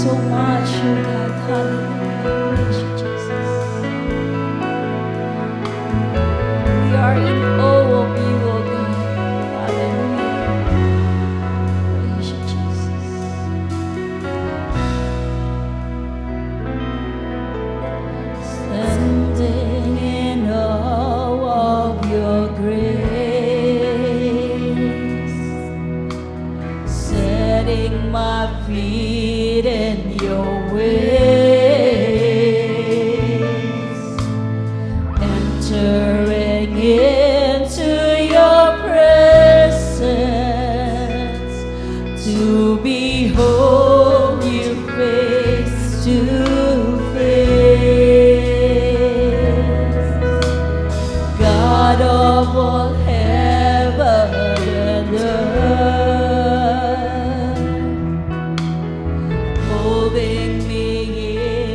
so much, oh God. Hallelujah. Praise you, Jesus. We are in awe of you, oh God. Hallelujah. Praise you, Jesus. Standing in awe of your grace, setting my feet in your ways, entering into your presence to behold you face to face. God of all heaven and earth, holding me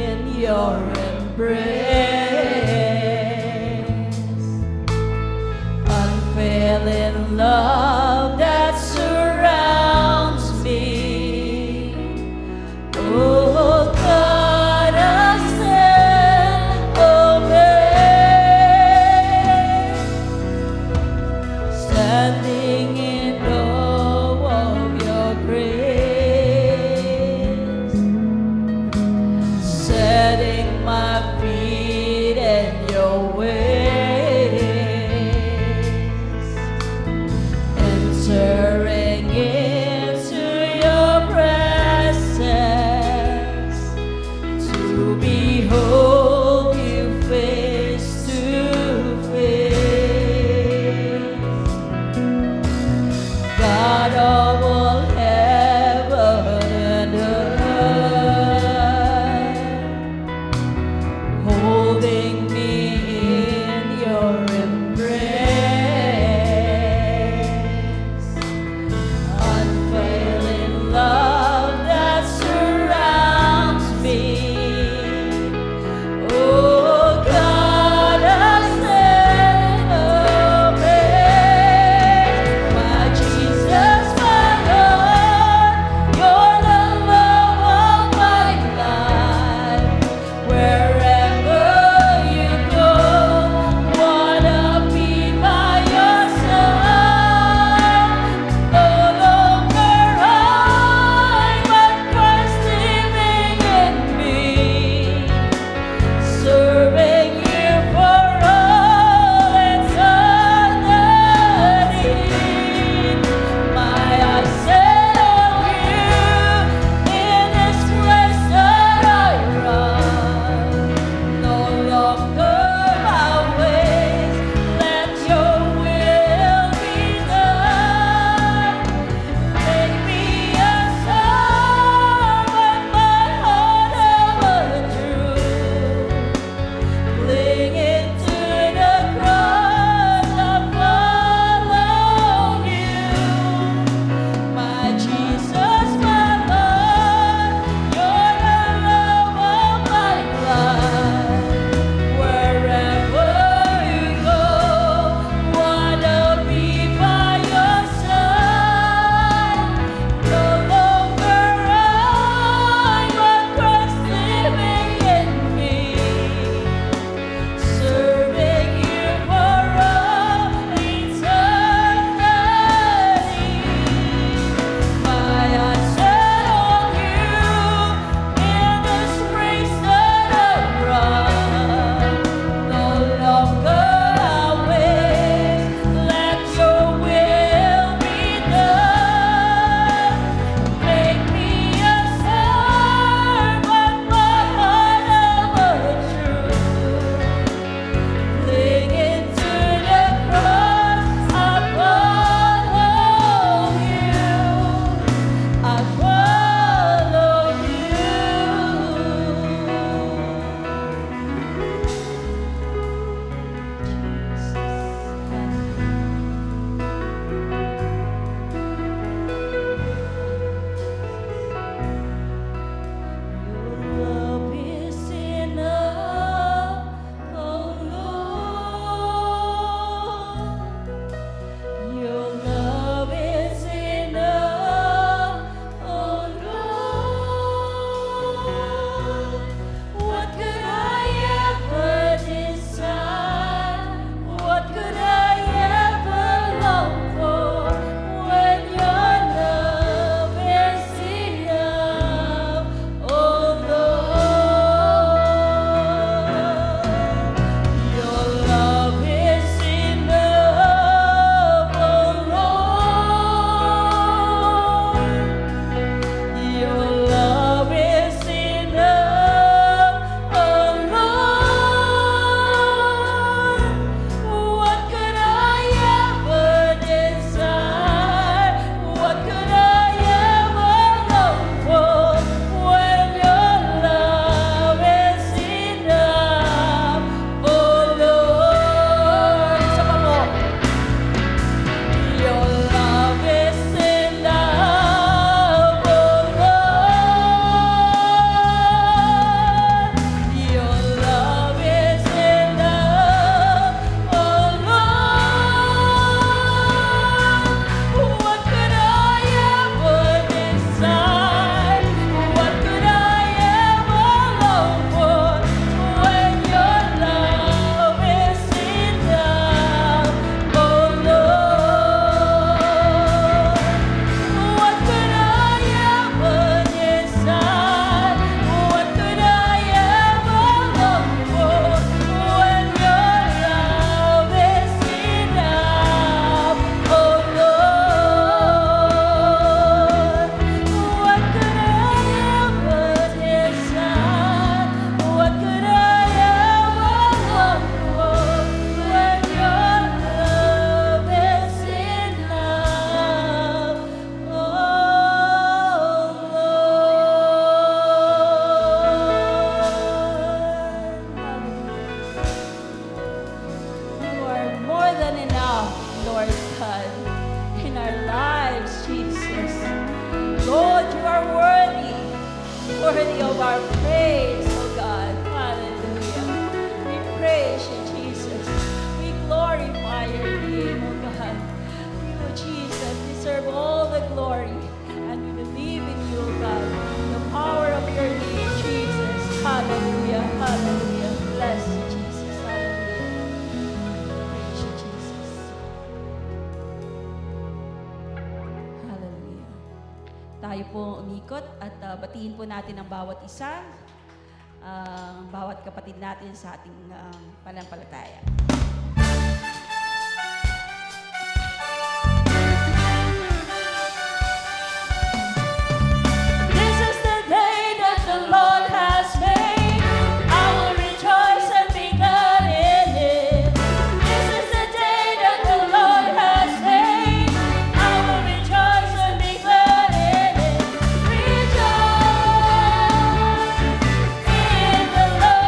in your embrace, unfailing love that surrounds me, our praise, oh God. Hallelujah. We praise you, Jesus. We glorify your name, oh God. You, Jesus, deserve all the glory. And we believe in you, oh God. The power of your name, Jesus. Hallelujah. Hallelujah. Bless you, Jesus. Hallelujah. Praise you, Jesus. Hallelujah. Tayo po umikot at batiin po natin ang bawat isa, ang bawat kapatid natin sa ating pananampalataya. This is the day that the Lord has made. I will rejoice and be glad in it. This is the day that the Lord has made. I will rejoice and be glad in it. Rejoice in the Lord.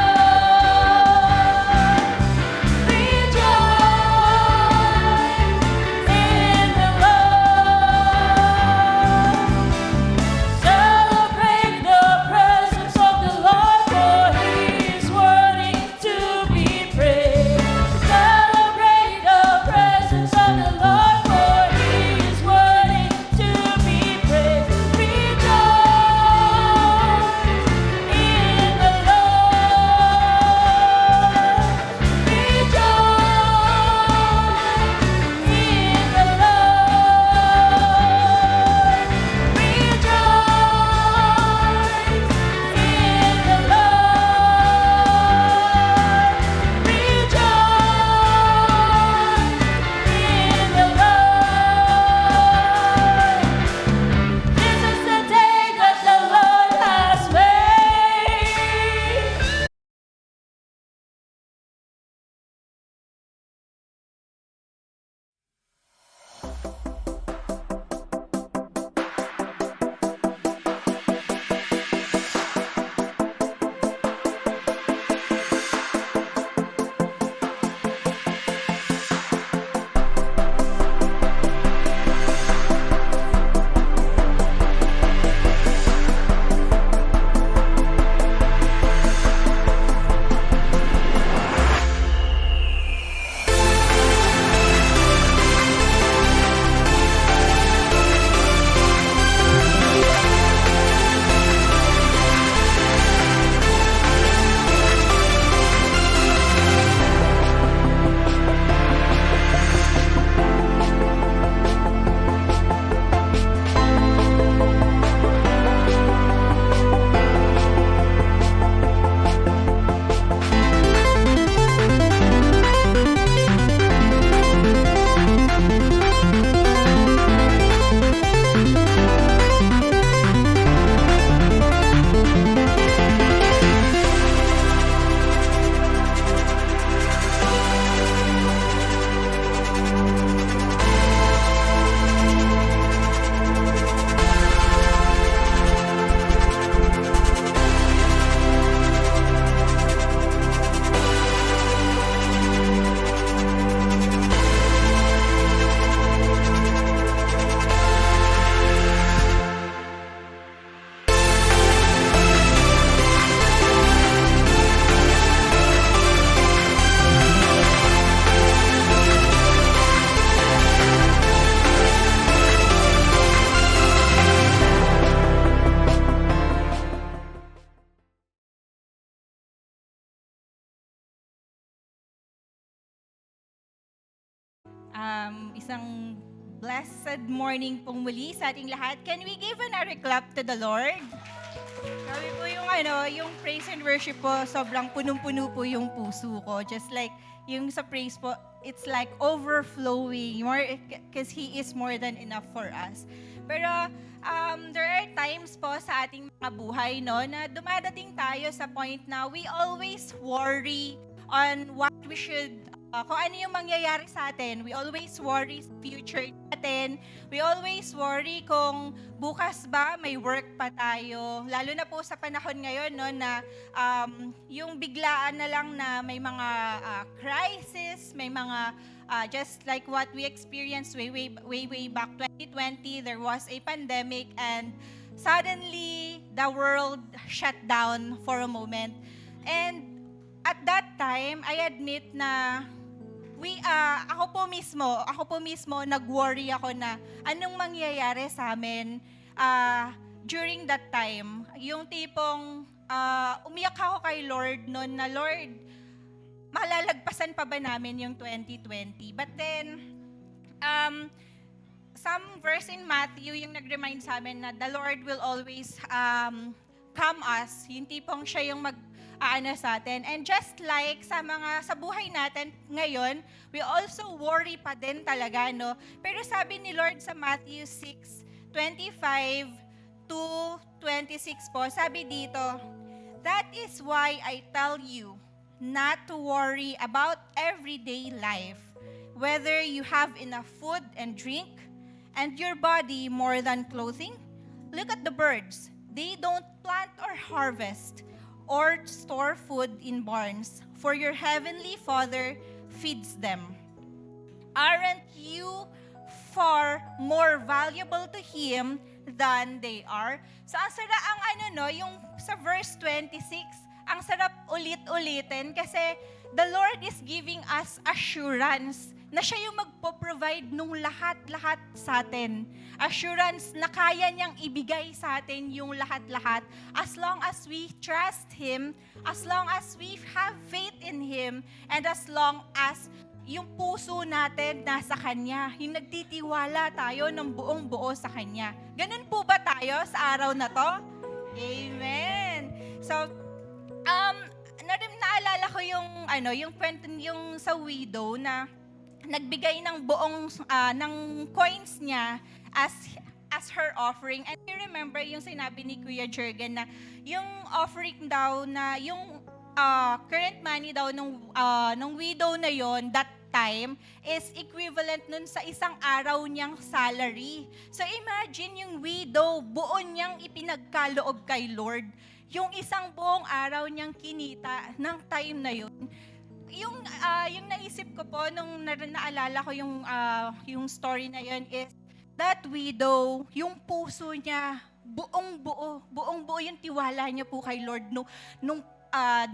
Isang blessed morning pong muli sa ating lahat. Can we give another clap to the Lord? Grabe po yung praise and worship po, sobrang punong-puno po yung puso ko. Just like yung sa praise po, it's like overflowing, more because He is more than enough for us. Pero there are times po sa ating mga buhay, no, na dumadating tayo sa point na we always worry on what we should, kung ano yung mangyayari sa atin. We always worry sa future natin. We always worry kung bukas ba may work pa tayo. Lalo na po sa panahon ngayon, no, na yung biglaan na lang na may mga crisis, may mga just like what we experienced way back 2020, there was a pandemic, and suddenly the world shut down for a moment. And at that time, I admit na ako po mismo nag-worry ako na anong mangyayari sa amin during that time. Yung tipong umiyak ako kay Lord noon na, Lord, malalagpasan pa ba namin yung 2020? But then, some verse in Matthew yung nag-remind sa amin na the Lord will always come us. Yung tipong siya yung sa atin. And just like sa buhay natin ngayon, we also worry pa din talaga, no? Pero sabi ni Lord sa Matthew 6:25 to 26 po, sabi dito, that is why I tell you not to worry about everyday life, whether you have enough food and drink, and your body more than clothing. Look at the birds. They don't plant or harvest or store food in barns, for your heavenly Father feeds them. Aren't you far more valuable to Him than they are? So ang sarap yung sa verse 26, ang sarap ulit-ulitin kasi the Lord is giving us assurance na siya yung magpo-provide nung lahat-lahat sa atin. Assurance na kaya niyang ibigay sa atin yung lahat-lahat as long as we trust Him, as long as we have faith in Him, and as long as yung puso natin nasa Kanya. Yung nagtitiwala tayo ng buong buo sa Kanya. Ganun po ba tayo sa araw na to? Amen! So, naalala ko yung kwento yung sa widow na nagbigay ng buong ng coins niya as her offering. And you remember yung sinabi ni Kuya Jurgen na yung offering daw na yung current money daw ng widow na yon that time is equivalent nun sa isang araw niyang salary. So imagine yung widow, buo niyang ipinagkaloob kay Lord. Yung isang buong araw niyang kinita ng time na yun. Yung naisip ko po nung naalala ko yung story na yun is that widow, yung puso niya, buong buo yung tiwala niya po kay Lord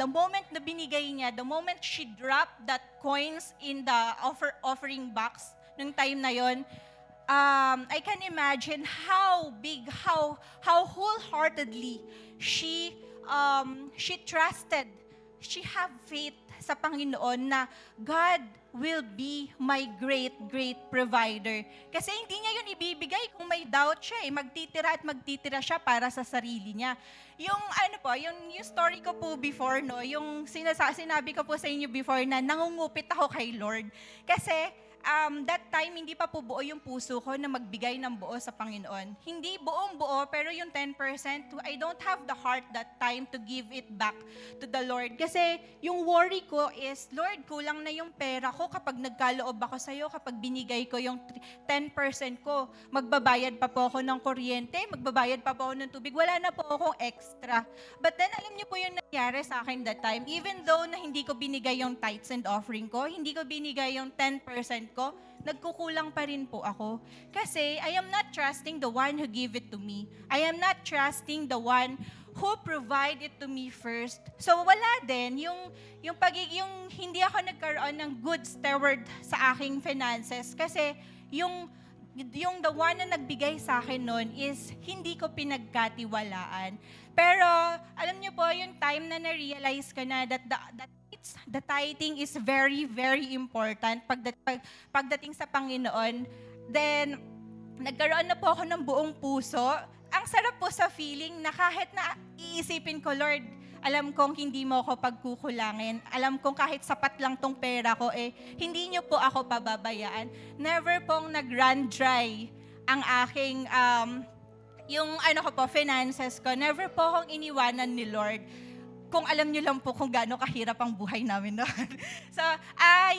the moment na binigay niya, the moment she dropped that coins in the offering box nung time na yon, I can imagine how big, how wholeheartedly she trusted, she have faith sa Panginoon na God will be my great provider. Kasi hindi niya yun ibibigay kung may doubt siya magtitira siya para sa sarili niya. Yung story ko po before, no, yung sinabi ko po sa inyo before na nangungupit ako kay Lord. Kasi that time, hindi pa po buo yung puso ko na magbigay ng buo sa Panginoon. Hindi buong buo, pero yung 10%, I don't have the heart that time to give it back to the Lord. Kasi yung worry ko is, Lord, kulang na yung pera ko kapag nagkaloob ako sa'yo, kapag binigay ko yung 10% ko, magbabayad pa po ako ng kuryente, magbabayad pa po ako ng tubig, wala na po akong extra. But then, alam niyo po yung nangyari sa akin that time, even though na hindi ko binigay yung tithes and offering ko, hindi ko binigay yung 10% ko, nagkukulang pa rin po ako. Kasi I am not trusting the one who gave it to me. I am not trusting the one who provided to me first. So wala din yung hindi ako nagkaroon ng good steward sa aking finances kasi yung the one na nagbigay sa akin noon is hindi ko pinagkatiwalaan. Pero alam niyo po, yung time na na-realize ko na that the tithing is very, very important pagdating sa Panginoon. Then, nagkaroon na po ako ng buong puso. Ang sarap po sa feeling na kahit na iisipin ko, Lord, alam kong hindi mo ako pagkukulangin. Alam kong kahit sapat lang tong pera ko, hindi niyo po ako pababayaan. Never pong nag-run dry ang aking, finances ko. Never po akong iniwanan ni Lord. Kung alam niyo lang po kung gaano kahirap ang buhay namin noon. So,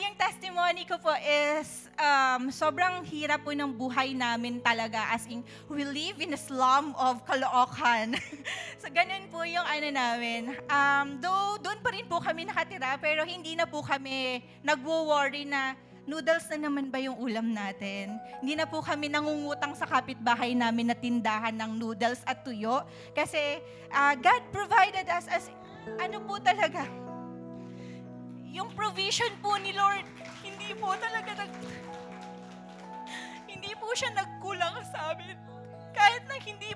yung testimony ko po is, sobrang hirap po ng buhay namin talaga. As in, we live in a slum of Caloocan. So, ganun po yung namin. Though, doon pa rin po kami nakatira, pero hindi na po kami nagwo-worry na noodles na naman ba yung ulam natin? Hindi na po kami nangungutang sa kapitbahay namin na tindahan ng noodles at tuyo. Kasi God provided us as, ano po talaga, yung provision po ni Lord, hindi po talaga hindi po siya nagkulang sa amin. Kahit na hindi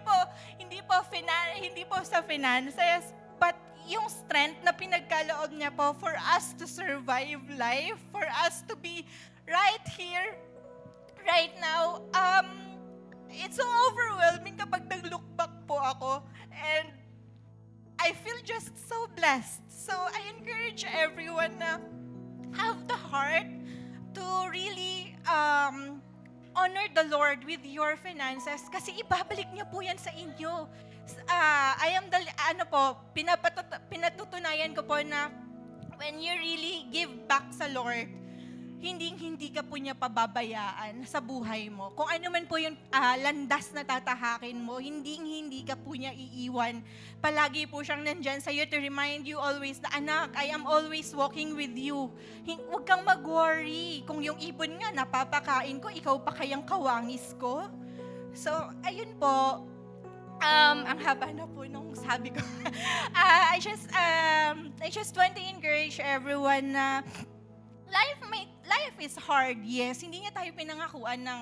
po sa finances, but yung strength na pinagkaloob niya po for us to survive life, for us to be right here, right now. It's so overwhelming kapag nag-look back po ako, and I feel just so blessed. So I encourage everyone na have the heart to really honor the Lord with your finances kasi ibabalik niya po yan sa inyo. Pinatutunayan ko po na when you really give back sa Lord, hindi ka po niya pababayaan sa buhay mo. Kung ano man po yung landas na tatahakin mo, hindi ka po niya iiwan. Palagi po siyang nandyan sa iyo to remind you always na, anak, I am always walking with you. Huwag kang mag-worry. Kung yung ibon nga napapakain ko, ikaw pa kayang kawangis ko? So, ayun po. Ang haba na po nung sabi ko. I just want to encourage everyone na life is hard, yes. Hindi niya tayo pinangakuan ng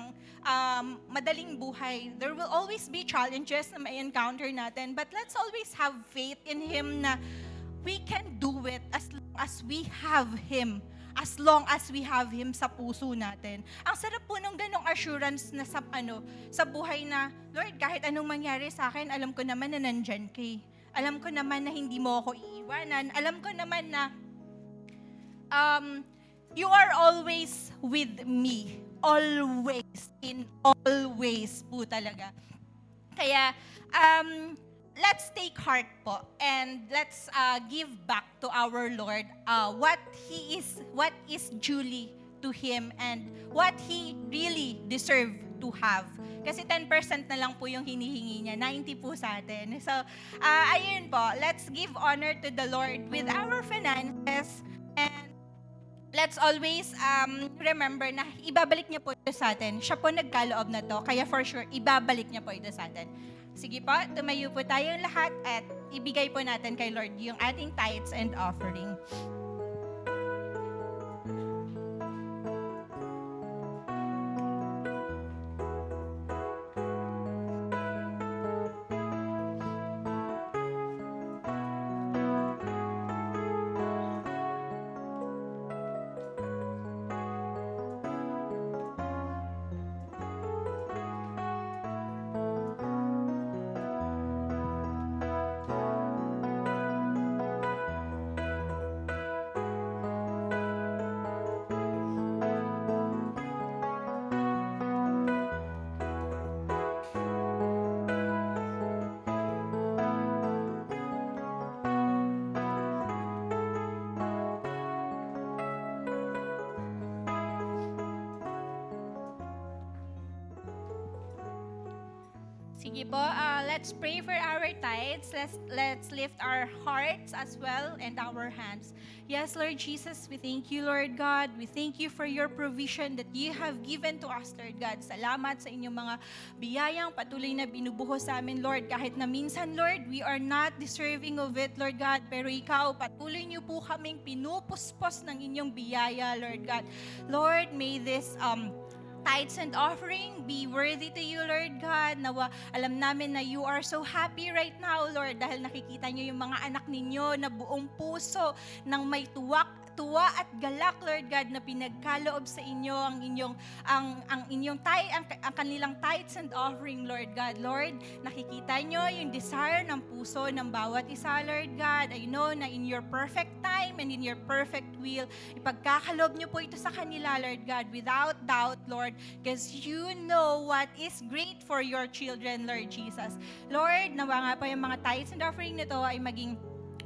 madaling buhay. There will always be challenges na may encounter natin, but let's always have faith in Him na we can do it as long as we have Him. As long as we have Him sa puso natin. Ang sarap po nung ganong assurance na sa buhay na, Lord, kahit anong mangyari sa akin, alam ko naman na nandyan kay. Alam ko naman na hindi mo ako iiwanan. Alam ko naman na you are always with me. Always. In all ways po talaga. Kaya, let's take heart po and let's give back to our Lord what is duly to Him and what He really deserve to have. Kasi 10% na lang po yung hinihingi niya, 90 po sa atin. So, ayun po, let's give honor to the Lord with our finances and let's always remember na ibabalik niya po ito sa atin. Siya po nagkaloob na to, kaya for sure, ibabalik niya po ito sa atin. Sige po, tumayo po tayong lahat at ibigay po natin kay Lord yung ating tithes and offering. Sige po, let's pray for our tithes. Let's lift our hearts as well and our hands. Yes, Lord Jesus, we thank you, Lord God. We thank you for your provision that you have given to us, Lord God. Salamat sa inyong mga biyayang patuloy na binubuhos sa amin, Lord. Kahit na minsan, Lord, we are not deserving of it, Lord God. Pero ikaw, patuloy niyo po kaming pinupuspos ng inyong biyaya, Lord God. Lord, may this tithes and offering be worthy to you, Lord God. Nawa, alam namin na you are so happy right now, Lord, dahil nakikita niyo yung mga anak ninyo na buong puso ng may tuwa at galak, Lord God, na pinagkaloob sa inyo ang kanilang tithes and offering, Lord God. Lord, nakikita nyo yung desire ng puso ng bawat isa, Lord God. I know na in your perfect time and in your perfect will, ipagkakaloob nyo po ito sa kanila, Lord God, without doubt, Lord, because you know what is great for your children, Lord Jesus. Lord, nawa nga pa yung mga tithes and offering nito ay maging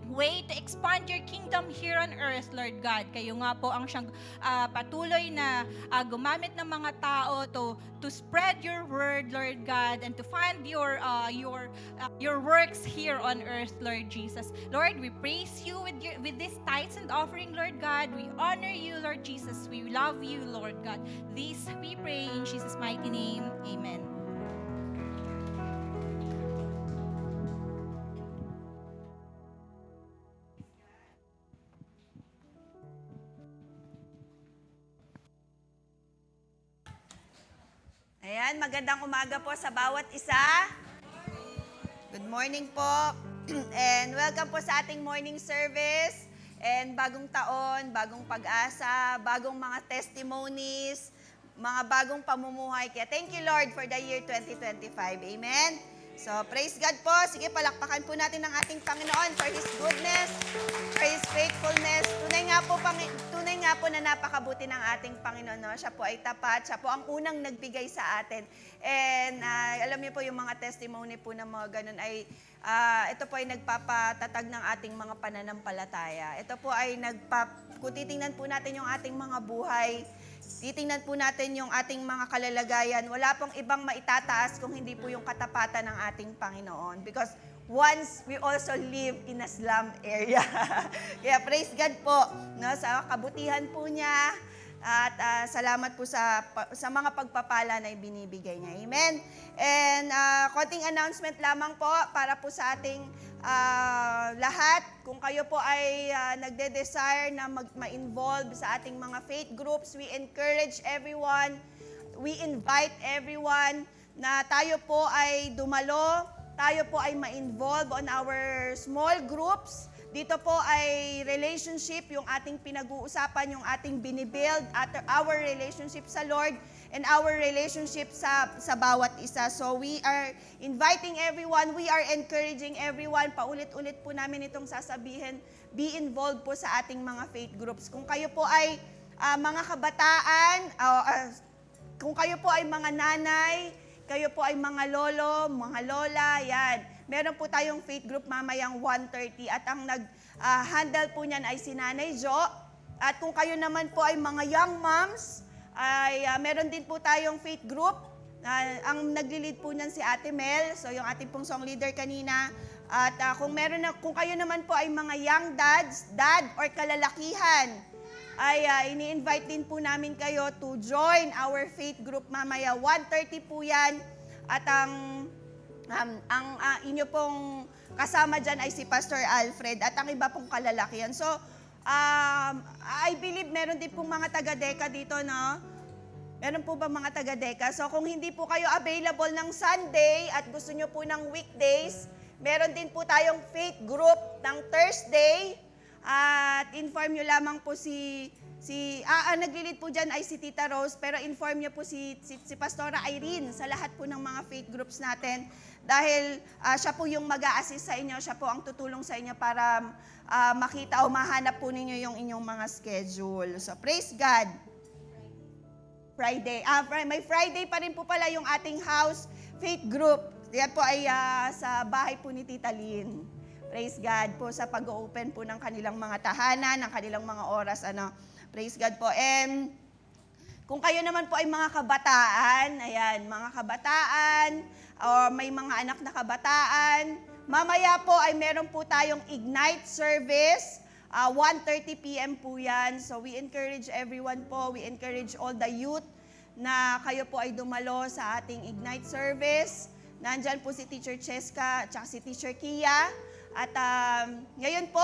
way to expand your kingdom here on earth, Lord God. Kayo nga po ang siyang patuloy na gumamit ng mga tao to spread your word, Lord God, and to find your works here on earth, Lord Jesus. Lord, we praise you with this tithes and offering, Lord God. We honor you, Lord Jesus. We love you, Lord God. This we pray in Jesus' mighty name. Amen. Ayan, magandang umaga po sa bawat isa. Good morning po. And welcome po sa ating morning service. And bagong taon, bagong pag-asa, bagong mga testimonies, mga bagong pamumuhay. Kaya thank you, Lord, for the year 2025. Amen? So, praise God po. Sige, palakpakan po natin ang ating Panginoon for His goodness, for His faithfulness. Tunay nga po na napakabuti ng ating Panginoon. No? Siya po ay tapat. Siya po ang unang nagbigay sa atin. And alam niyo po yung mga testimony po ng mga ganun ay ito po ay nagpapatatag ng ating mga pananampalataya. Ito po ay kung titingnan po natin yung ating mga buhay, titingnan po natin yung ating mga kalalagayan, wala pong ibang maitataas kung hindi po yung katapatan ng ating Panginoon. Because once we also live in a slum area. Kaya praise God po, no, sa kabutihan po niya at salamat po sa mga pagpapala na ibinibigay niya. Amen? And konting announcement lamang po para po sa ating lahat. Kung kayo po ay nagde-desire na ma-involve sa ating mga faith groups, we encourage everyone, we invite everyone na tayo po ay dumalo, tayo po ay ma-involve on our small groups. Dito po ay relationship, yung ating pinag-uusapan, yung ating binibuild, at our relationship sa Lord and our relationship sa bawat isa. So we are inviting everyone, we are encouraging everyone, paulit-ulit po namin itong sasabihin, be involved po sa ating mga faith groups. Kung kayo po ay mga kabataan, kung kayo po ay mga nanay, kayo po ay mga lolo, mga lola, yan. Meron po tayong faith group mamayang 1:30 at ang nag-handle po niyan ay si Nanay Jo. At kung kayo naman po ay mga young moms, ay meron din po tayong faith group. Ang nagli-lead po niyan si Ate Mel, so yung ating pong song leader kanina. At kung kayo naman po ay mga young dad or kalalakihan, ay ini-invite din po namin kayo to join our faith group mamaya. 1:30 po yan. At ang inyo pong kasama dyan ay si Pastor Alfred at ang iba pong kalalakihan. So, I believe meron din pong mga taga-deka dito, no? Meron po ba mga taga-deka? So, kung hindi po kayo available ng Sunday at gusto nyo po ng weekdays, meron din po tayong faith group ng Thursday. At inform nyo lamang po nagli-lead po dyan ay si Tita Rose, pero inform nyo po si Pastora Irene sa lahat po ng mga faith groups natin dahil siya po yung mag-a-assist sa inyo, siya po ang tutulong sa inyo para makita o mahanap po ninyo yung inyong mga schedule. So praise God. Friday. May Friday pa rin po pala yung ating house faith group. Yan po ay sa bahay po ni Tita Lynn. Praise God po sa pag-open po ng kanilang mga tahanan, ng kanilang mga oras. Praise God po. And kung kayo naman po ay mga kabataan, ayan, mga kabataan, o may mga anak na kabataan, mamaya po ay meron po tayong Ignite service. 1:30 p.m. po yan. So we encourage everyone po, we encourage all the youth na kayo po ay dumalo sa ating Ignite service. Nandyan po si Teacher Cheska at si Teacher Kia. At ngayon po,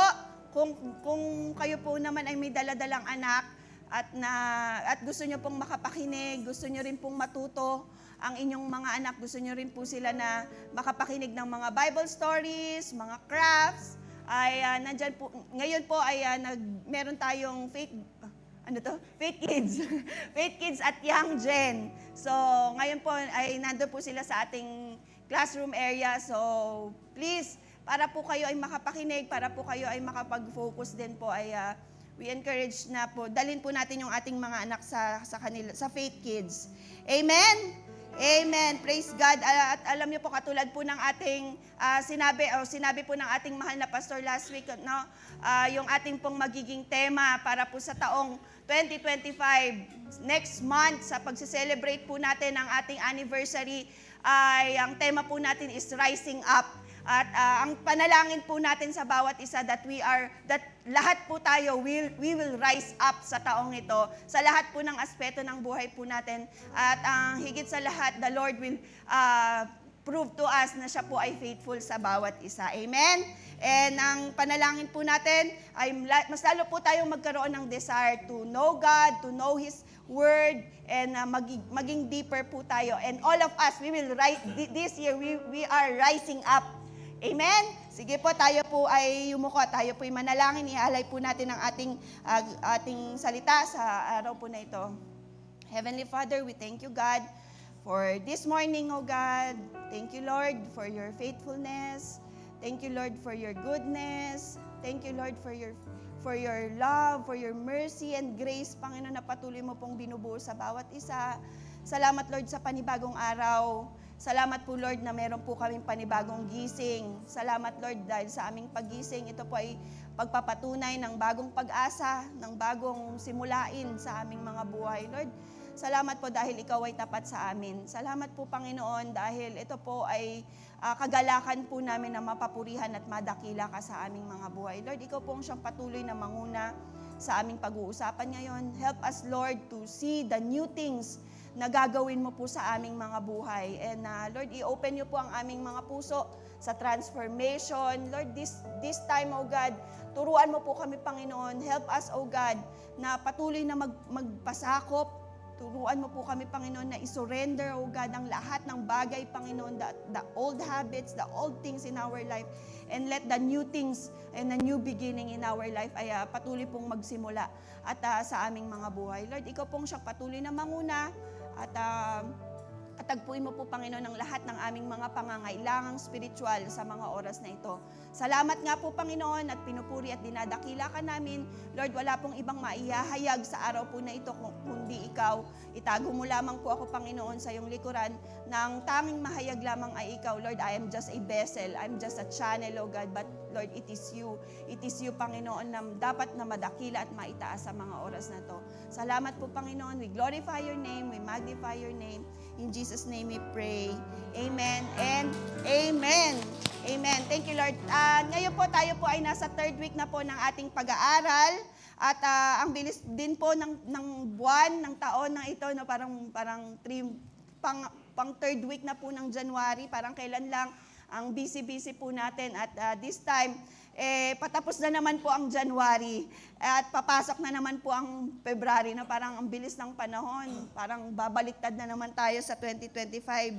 kung kayo po naman ay may daladalang anak at gusto nyo pong makapakinig, gusto nyo rin pong matuto ang inyong mga anak, gusto nyo rin po sila na makapakinig ng mga Bible stories, mga crafts, ay nandyan po, ngayon po ay meron tayong faith kids. Faith kids at young gen. So, ngayon po ay nandun po sila sa ating classroom area. So, please, para po kayo ay makapakinig, para po kayo ay makapag-focus din po ay we encourage na po, dalhin po natin yung ating mga anak sa faith kids. Amen? Amen. Praise God. At alam niyo po, katulad po ng ating sinabi po ng ating mahal na pastor last week, no? Yung ating pong magiging tema para po sa taong 2025, next month, sa pagse-celebrate po natin ang ating anniversary, ay ang tema po natin is Rising Up. At ang panalangin po natin sa bawat isa that lahat po tayo we will rise up sa taong ito, sa lahat po ng aspeto ng buhay po natin. At ang higit sa lahat, the Lord will prove to us na siya po ay faithful sa bawat isa. Amen? And ang panalangin po natin ay mas lalo po tayong magkaroon ng desire to know God, to know His Word, and maging deeper po tayo. And all of us, we will rise, this year, we are rising up. Amen? Sige po, tayo po ay yumuko, tayo po ay manalangin, ihalay po natin ang ating salita sa araw po na ito. Heavenly Father, we thank you, God, for this morning, O God. Thank you, Lord, for your faithfulness. Thank you, Lord, for your goodness. Thank you, Lord, for your love, for your mercy and grace, Panginoon, na patuloy mo pong binubuo sa bawat isa. Salamat, Lord, sa panibagong araw. Salamat po, Lord, na meron po kaming panibagong gising. Salamat, Lord, dahil sa aming paggising, ito po ay pagpapatunay ng bagong pag-asa, ng bagong simulain sa aming mga buhay. Lord, salamat po dahil ikaw ay tapat sa amin. Salamat po, Panginoon, dahil ito po ay kagalakan po namin na mapapurihan at madakila ka sa aming mga buhay. Lord, ikaw po ang siyang patuloy na manguna sa aming pag-uusapan ngayon. Help us, Lord, to see the new things na gagawin mo po sa aming mga buhay. And Lord, i-open niyo po ang aming mga puso sa transformation. Lord, this time, O God, turuan mo po kami, Panginoon. Help us, O God, na patuloy na magpasakop. Turuan mo po kami, Panginoon, na isurrender, O God, ang lahat ng bagay, Panginoon, the old habits, the old things in our life, and let the new things and the new beginning in our life ay patuloy pong magsimula at sa aming mga buhay. Lord, ikaw pong siyang patuloy na manguna at tagpuin mo po, Panginoon, ang lahat ng aming mga pangangailangang spiritual sa mga oras na ito. Salamat nga po, Panginoon, at pinupuri at dinadakila ka namin. Lord, wala pong ibang maihahayag sa araw po na ito kundi ikaw. Itago mo lamang po ako, Panginoon, sa iyong likuran na ang tanging mahayag lamang ay ikaw. Lord, I am just a vessel. I'm just a channel, O God, but Lord, it is you. It is you, Panginoon, na dapat na madakila at maitaas sa mga oras na to. Salamat po, Panginoon. We glorify your name. We magnify your name. In Jesus' name we pray. Amen and amen. Amen. Thank you, Lord. Ngayon po, tayo po ay nasa third week na po ng ating pag-aaral. At ang bilis din po ng buwan, ng taon na ito, no, parang pang third week na po ng January. Parang kailan lang ang busy-busy po natin. At this time, patapos na naman po ang January at papasok na naman po ang February na parang ang bilis ng panahon. Parang babaliktad na naman tayo sa 2025.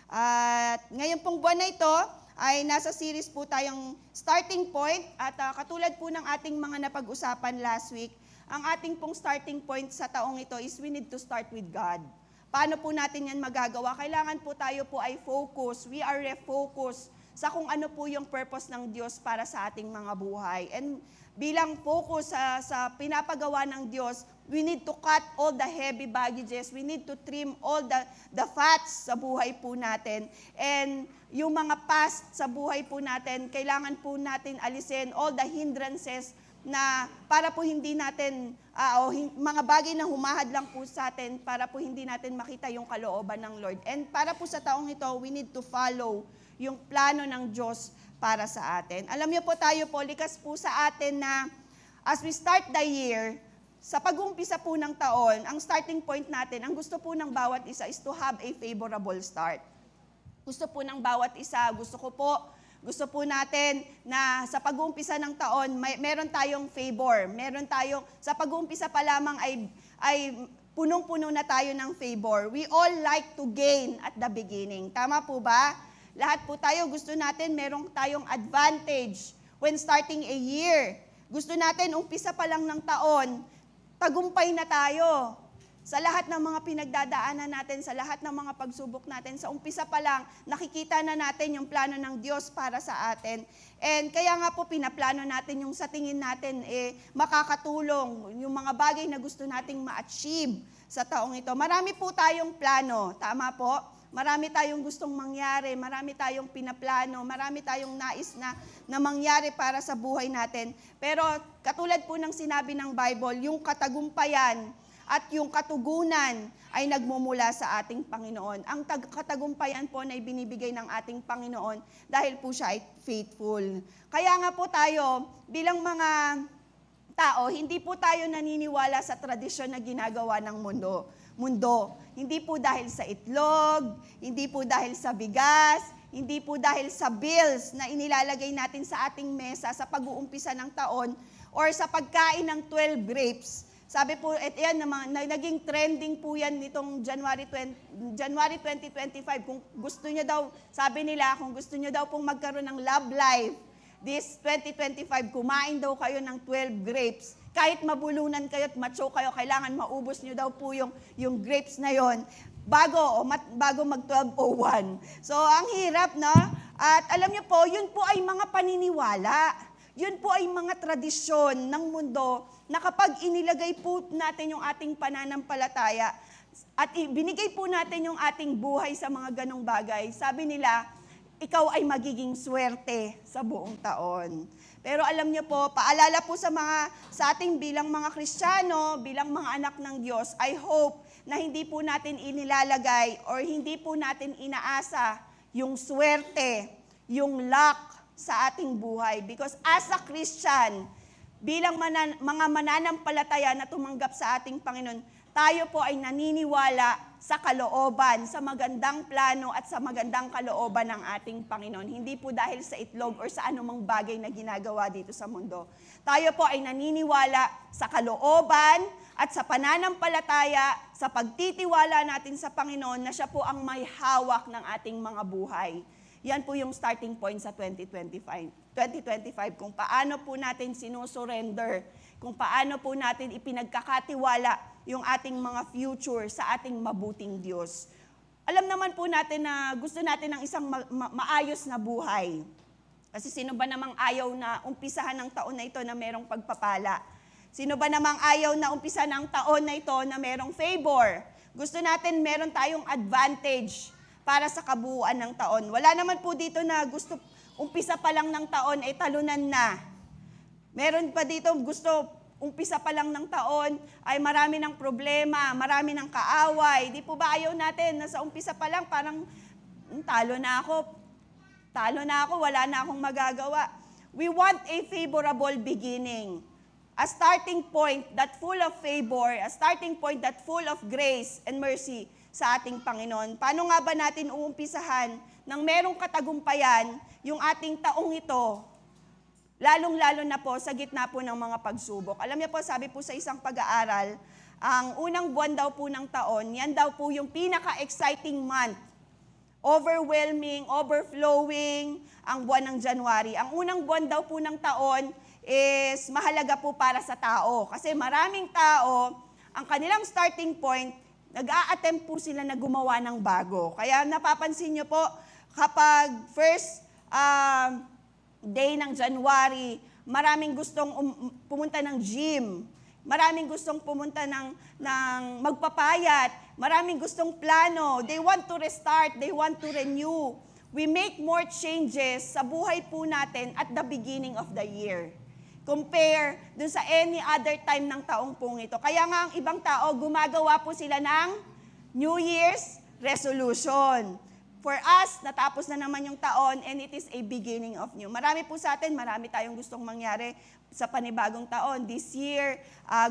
At ngayon pong buwan na ito ay nasa series po tayong starting point at katulad po ng ating mga napag-usapan last week, ang ating pong starting point sa taong ito is we need to start with God. Paano po natin yan magagawa? Kailangan po tayo po ay focus. We are refocused sa kung ano po yung purpose ng Diyos para sa ating mga buhay. And bilang focus sa pinapagawa ng Diyos, we need to cut all the heavy baggages. We need to trim all the fats sa buhay po natin. And yung mga past sa buhay po natin, kailangan po natin alisin all the hindrances na para po hindi natin, mga bagay na humahadlang po sa atin para po hindi natin makita yung kalooban ng Lord. And para po sa taong ito, we need to follow yung plano ng Diyos para sa atin. Alam niyo po, tayo po, likas po sa atin na as we start the year, sa pag-umpisa po ng taon, ang starting point natin, ang gusto po ng bawat isa is to have a favorable start. Gusto po ng bawat isa, gusto po natin na sa pag-uumpisa ng taon, meron tayong favor. Meron tayong, sa pag-uumpisa pa lamang ay punong-puno na tayo ng favor. We all like to gain at the beginning. Tama po ba? Lahat po tayo, gusto natin meron tayong advantage when starting a year. Gusto natin, umpisa pa lang ng taon, tagumpay na tayo. Sa lahat ng mga pinagdadaanan natin, sa lahat ng mga pagsubok natin, sa umpisa pa lang, nakikita na natin yung plano ng Diyos para sa atin. And kaya nga po, pinaplano natin yung sa tingin natin makakatulong, yung mga bagay na gusto nating ma-achieve sa taong ito. Marami po tayong plano, tama po? Marami tayong gustong mangyari, marami tayong pinaplano, marami tayong nais na mangyari para sa buhay natin. Pero katulad po ng sinabi ng Bible, yung katagumpayan at yung katugunan ay nagmumula sa ating Panginoon. Ang katagumpayan po na ibinibigay ng ating Panginoon dahil po siya ay faithful. Kaya nga po tayo, bilang mga tao, hindi po tayo naniniwala sa tradisyon na ginagawa ng mundo. Hindi po dahil sa itlog, hindi po dahil sa bigas, hindi po dahil sa bills na inilalagay natin sa ating mesa sa pag-uumpisa ng taon or sa pagkain ng 12 grapes. Sabi po, naging trending po yan nitong January 2025. Kung gusto nyo daw, sabi nila, kung gusto nyo daw pong magkaroon ng love life, this 2025, kumain daw kayo ng 12 grapes. Kahit mabulunan kayo at macho kayo, kailangan maubos nyo daw po yung grapes na yon bago mag 12:01. So, ang hirap, no? At alam nyo po, yun po ay mga paniniwala. Yun po ay mga tradisyon ng mundo na kapag inilagay po natin yung ating pananampalataya at binigay po natin yung ating buhay sa mga ganong bagay, sabi nila, ikaw ay magiging swerte sa buong taon. Pero alam niyo po, paalala po sa ating bilang mga Kristiyano, bilang mga anak ng Diyos, I hope na hindi po natin inilalagay or hindi po natin inaasa yung swerte, yung luck sa ating buhay. Because as a Christian, bilang mga mananampalataya na tumanggap sa ating Panginoon, tayo po ay naniniwala sa kalooban, sa magandang plano at sa magandang kalooban ng ating Panginoon. Hindi po dahil sa itlog or sa anumang bagay na ginagawa dito sa mundo. Tayo po ay naniniwala sa kalooban at sa pananampalataya, sa pagtitiwala natin sa Panginoon na siya po ang may hawak ng ating mga buhay. Yan po yung starting point sa 2025 kung paano po natin sinusurrender, kung paano po natin ipinagkakatiwala yung ating mga future sa ating mabuting Diyos. Alam naman po natin na gusto natin ng isang maayos na buhay. Kasi sino ba namang ayaw na umpisahan ng taon na ito na merong pagpapala? Sino ba namang ayaw na umpisa ng taon na ito na merong favor? Gusto natin meron tayong advantage para sa kabuuan ng taon. Wala naman po dito na gusto umpisa pa lang ng taon ay talunan na. Meron pa dito gusto umpisa pa lang ng taon ay marami ng problema, marami ng kaaway. Di po ba ayaw natin na sa umpisa pa lang parang talo na ako, wala na akong magagawa. We want a favorable beginning. A starting point that full of favor, a starting point that full of grace and mercy sa ating Panginoon. Paano nga ba natin uumpisahan ng merong katagumpayan yung ating taong ito? Lalong-lalo na po sa gitna po ng mga pagsubok. Alam niyo po, sabi po sa isang pag-aaral, ang unang buwan daw po ng taon, yan daw po yung pinaka-exciting month. Overwhelming, overflowing, ang buwan ng January. Ang unang buwan daw po ng taon is mahalaga po para sa tao. Kasi maraming tao, ang kanilang starting point, nag-a-attempt po sila na gumawa ng bago. Kaya napapansin niyo po, kapag first day ng January, maraming gustong pumunta ng gym, maraming gustong pumunta ng magpapayat, maraming gustong plano, they want to restart, they want to renew. We make more changes sa buhay po natin at the beginning of the year. Compare dun sa any other time ng taong pong ito. Kaya nga ang ibang tao, gumagawa po sila ng New Year's resolution. For us, natapos na naman yung taon and it is a beginning of new. Marami po sa atin, marami tayong gustong mangyari sa panibagong taon. This year,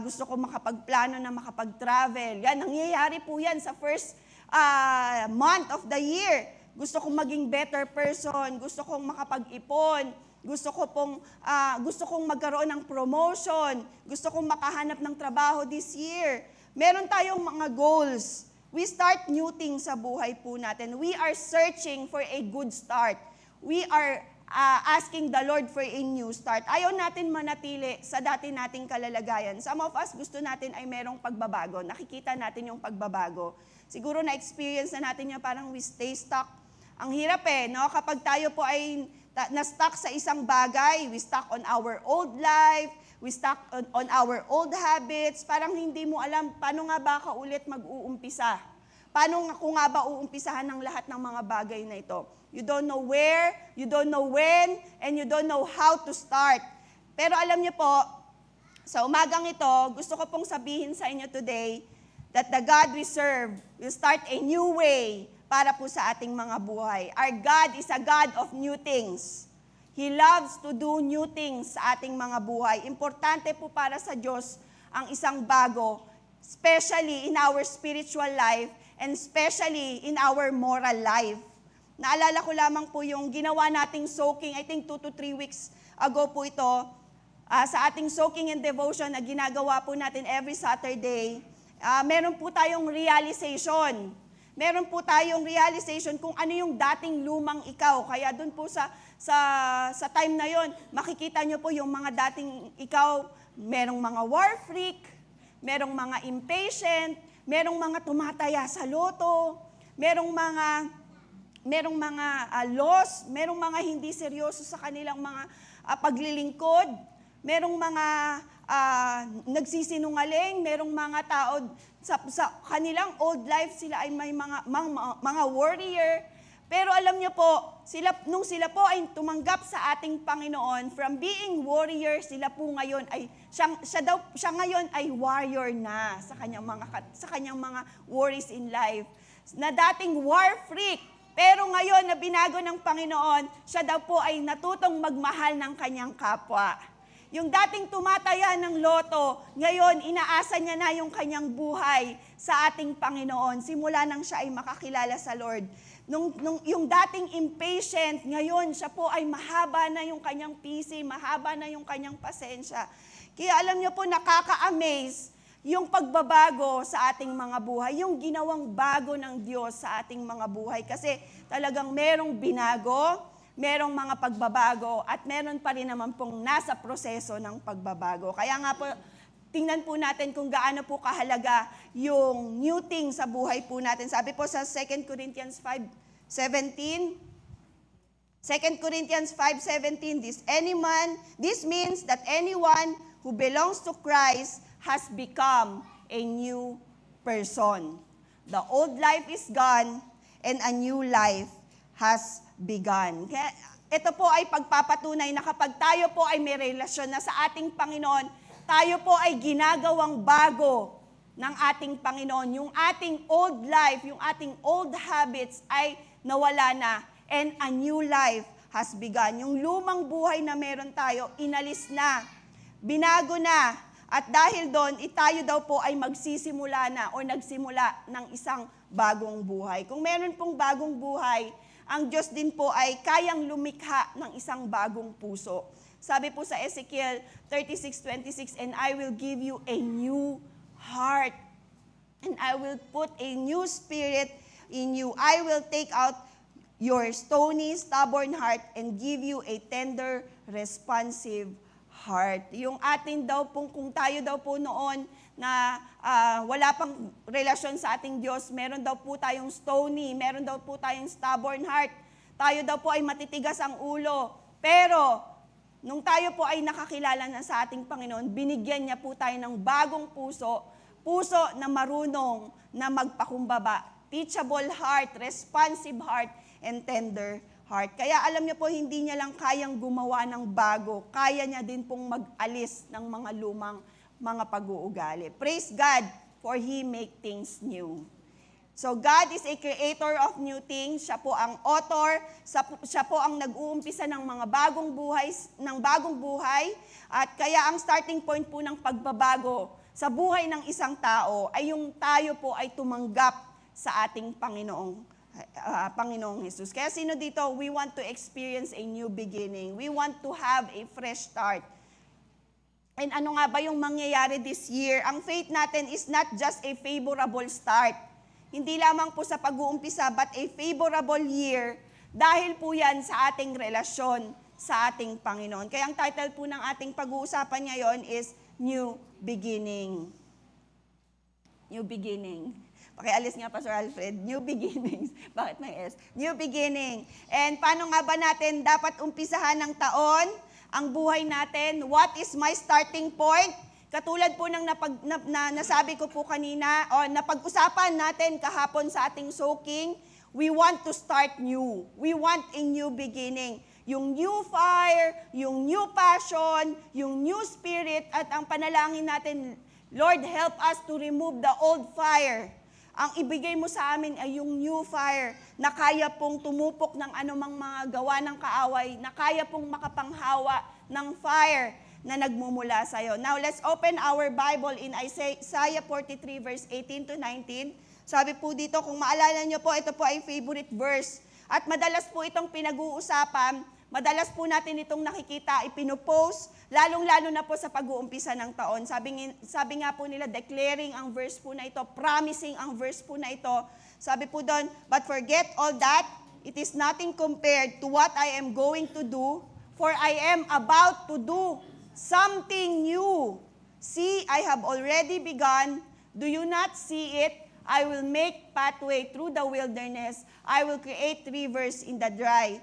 gusto ko makapagplano na makapag-travel. Yan, nangyayari po yan sa first month of the year. Gusto kong maging better person, gusto kong makapag-ipon, gusto kong magkaroon ng promotion, gusto kong makahanap ng trabaho this year. Meron tayong mga goals. We start new things sa buhay po natin. We are searching for a good start. We are asking the Lord for a new start. Ayaw natin manatili sa dati nating kalalagayan. Some of us gusto natin ay merong pagbabago. Nakikita natin yung pagbabago. Siguro na-experience na natin yung parang we stay stuck. Ang hirap no? Kapag tayo po ay na-stuck sa isang bagay, we stuck on our old life, we stuck on our old habits, parang hindi mo alam paano nga ba ka ulit mag-uumpisa. Paano nga ko nga ba uumpisahan ng lahat ng mga bagay na ito? You don't know where, you don't know when, and you don't know how to start. Pero alam niyo po, sa umagang ito, gusto ko pong sabihin sa inyo today that the God we serve will start a new way para po sa ating mga buhay. Our God is a God of new things. He loves to do new things sa ating mga buhay. Importante po para sa Diyos ang isang bago, especially in our spiritual life and especially in our moral life. Naalala ko lamang po yung ginawa nating soaking, I think 2 to 3 weeks ago po ito, sa ating soaking and devotion na ginagawa po natin every Saturday. Meron po tayong realization. Meron po tayong realization kung ano yung dating lumang ikaw. Kaya doon po sa time na yon, makikita nyo po yung mga dating ikaw, merong mga war freak, merong mga impatient, merong mga tumataya sa loto, merong mga loss, merong mga hindi seryoso sa kanilang mga paglilingkod, merong mga nagsisinungaling, merong mga tao sa kanilang old life, sila ay may mga warrior. Pero alam niyo po, nung sila po ay tumanggap sa ating Panginoon, from being warrior, sila po ngayon ay, siya ngayon ay warrior na sa kanyang mga worries in life. Na dating war freak, pero ngayon na binago ng Panginoon, siya daw po ay natutong magmahal ng kanyang kapwa. Yung dating tumataya ng loto, ngayon inaasa niya na yung kanyang buhay sa ating Panginoon. Simula nang siya ay makakilala sa Lord. Yung dating impatient, ngayon siya po ay mahaba na yung kanyang PC, mahaba na yung kanyang pasensya. Kaya alam niyo po, nakaka-amaze yung pagbabago sa ating mga buhay, yung ginawang bago ng Diyos sa ating mga buhay. Kasi talagang merong binago, merong mga pagbabago, at meron pa rin naman pong nasa proseso ng pagbabago. Kaya nga po, tingnan po natin kung gaano po kahalaga yung new thing sa buhay po natin. Sabi po sa 2 Corinthians 5:17, 2 Corinthians 5:17, this means that anyone who belongs to Christ has become a new person. The old life is gone and a new life has begun. Kaya ito po ay pagpapatunay na kapag tayo po ay may relasyon na sa ating Panginoon, tayo po ay ginagawang bago ng ating Panginoon. Yung ating old life, yung ating old habits ay nawala na and a new life has begun. Yung lumang buhay na meron tayo, inalis na, binago na, at dahil doon, tayo daw po ay magsisimula na o nagsimula ng isang bagong buhay. Kung meron pong bagong buhay, ang Diyos din po ay kayang lumikha ng isang bagong puso. Sabi po sa Ezekiel 36:26, and I will give you a new heart, and I will put a new spirit in you. I will take out your stony, stubborn heart and give you a tender, responsive heart. Yung atin daw pong, kung tayo daw po noon na wala pang relasyon sa ating Diyos, meron daw po tayong stony, meron daw po tayong stubborn heart, tayo daw po ay matitigas ang ulo. Pero, nung tayo po ay nakakilala na sa ating Panginoon, binigyan niya po tayo ng bagong puso, puso na marunong na magpakumbaba, teachable heart, responsive heart, and tender heart. Kaya alam niyo po, hindi niya lang kayang gumawa ng bago, kaya niya din pong mag-alis ng mga lumang mga pag-uugali. Praise God, for He make things new. So God is a creator of new things. Siya po ang author, siya po ang nag-uumpisa ng mga bagong buhay, at kaya ang starting point po ng pagbabago sa buhay ng isang tao ay yung tayo po ay tumanggap sa ating Panginoong Jesus. Kaya sino dito, we want to experience a new beginning. We want to have a fresh start. And ano nga ba yung mangyayari this year? Ang faith natin is not just a favorable start. Hindi lamang po sa pag-uumpisa, but a favorable year dahil po yan sa ating relasyon sa ating Panginoon. Kaya ang title po ng ating pag-uusapan ngayon is New Beginning. New Beginning. Pakialis nga, Pastor Alfred, new beginnings. Bakit may S? New beginning. And paano nga ba natin dapat umpisahan ng taon ang buhay natin? What is my starting point? Katulad po ng nasabi ko po kanina, o napag-usapan natin kahapon sa ating soaking, we want to start new. We want a new beginning. Yung new fire, yung new passion, yung new spirit, at ang panalangin natin, Lord, help us to remove the old fire. Ang ibigay mo sa amin ay yung new fire na kaya pong tumupok ng anumang mga gawa ng kaaway, na kaya pong makapanghawa ng fire na nagmumula sa iyo. Now, let's open our Bible in Isaiah 43 verse 18 to 19. Sabi po dito, kung maalala nyo po, ito po ay favorite verse. At madalas po itong pinag-uusapan, madalas po natin itong nakikita, ipinopost, lalong-lalo na po sa pag-uumpisa ng taon. Sabi nga po nila, declaring ang verse po na ito, promising ang verse po na ito. Sabi po doon, but forget all that, it is nothing compared to what I am going to do, for I am about to do something new. See, I have already begun. Do you not see it? I will make pathway through the wilderness. I will create rivers in the dry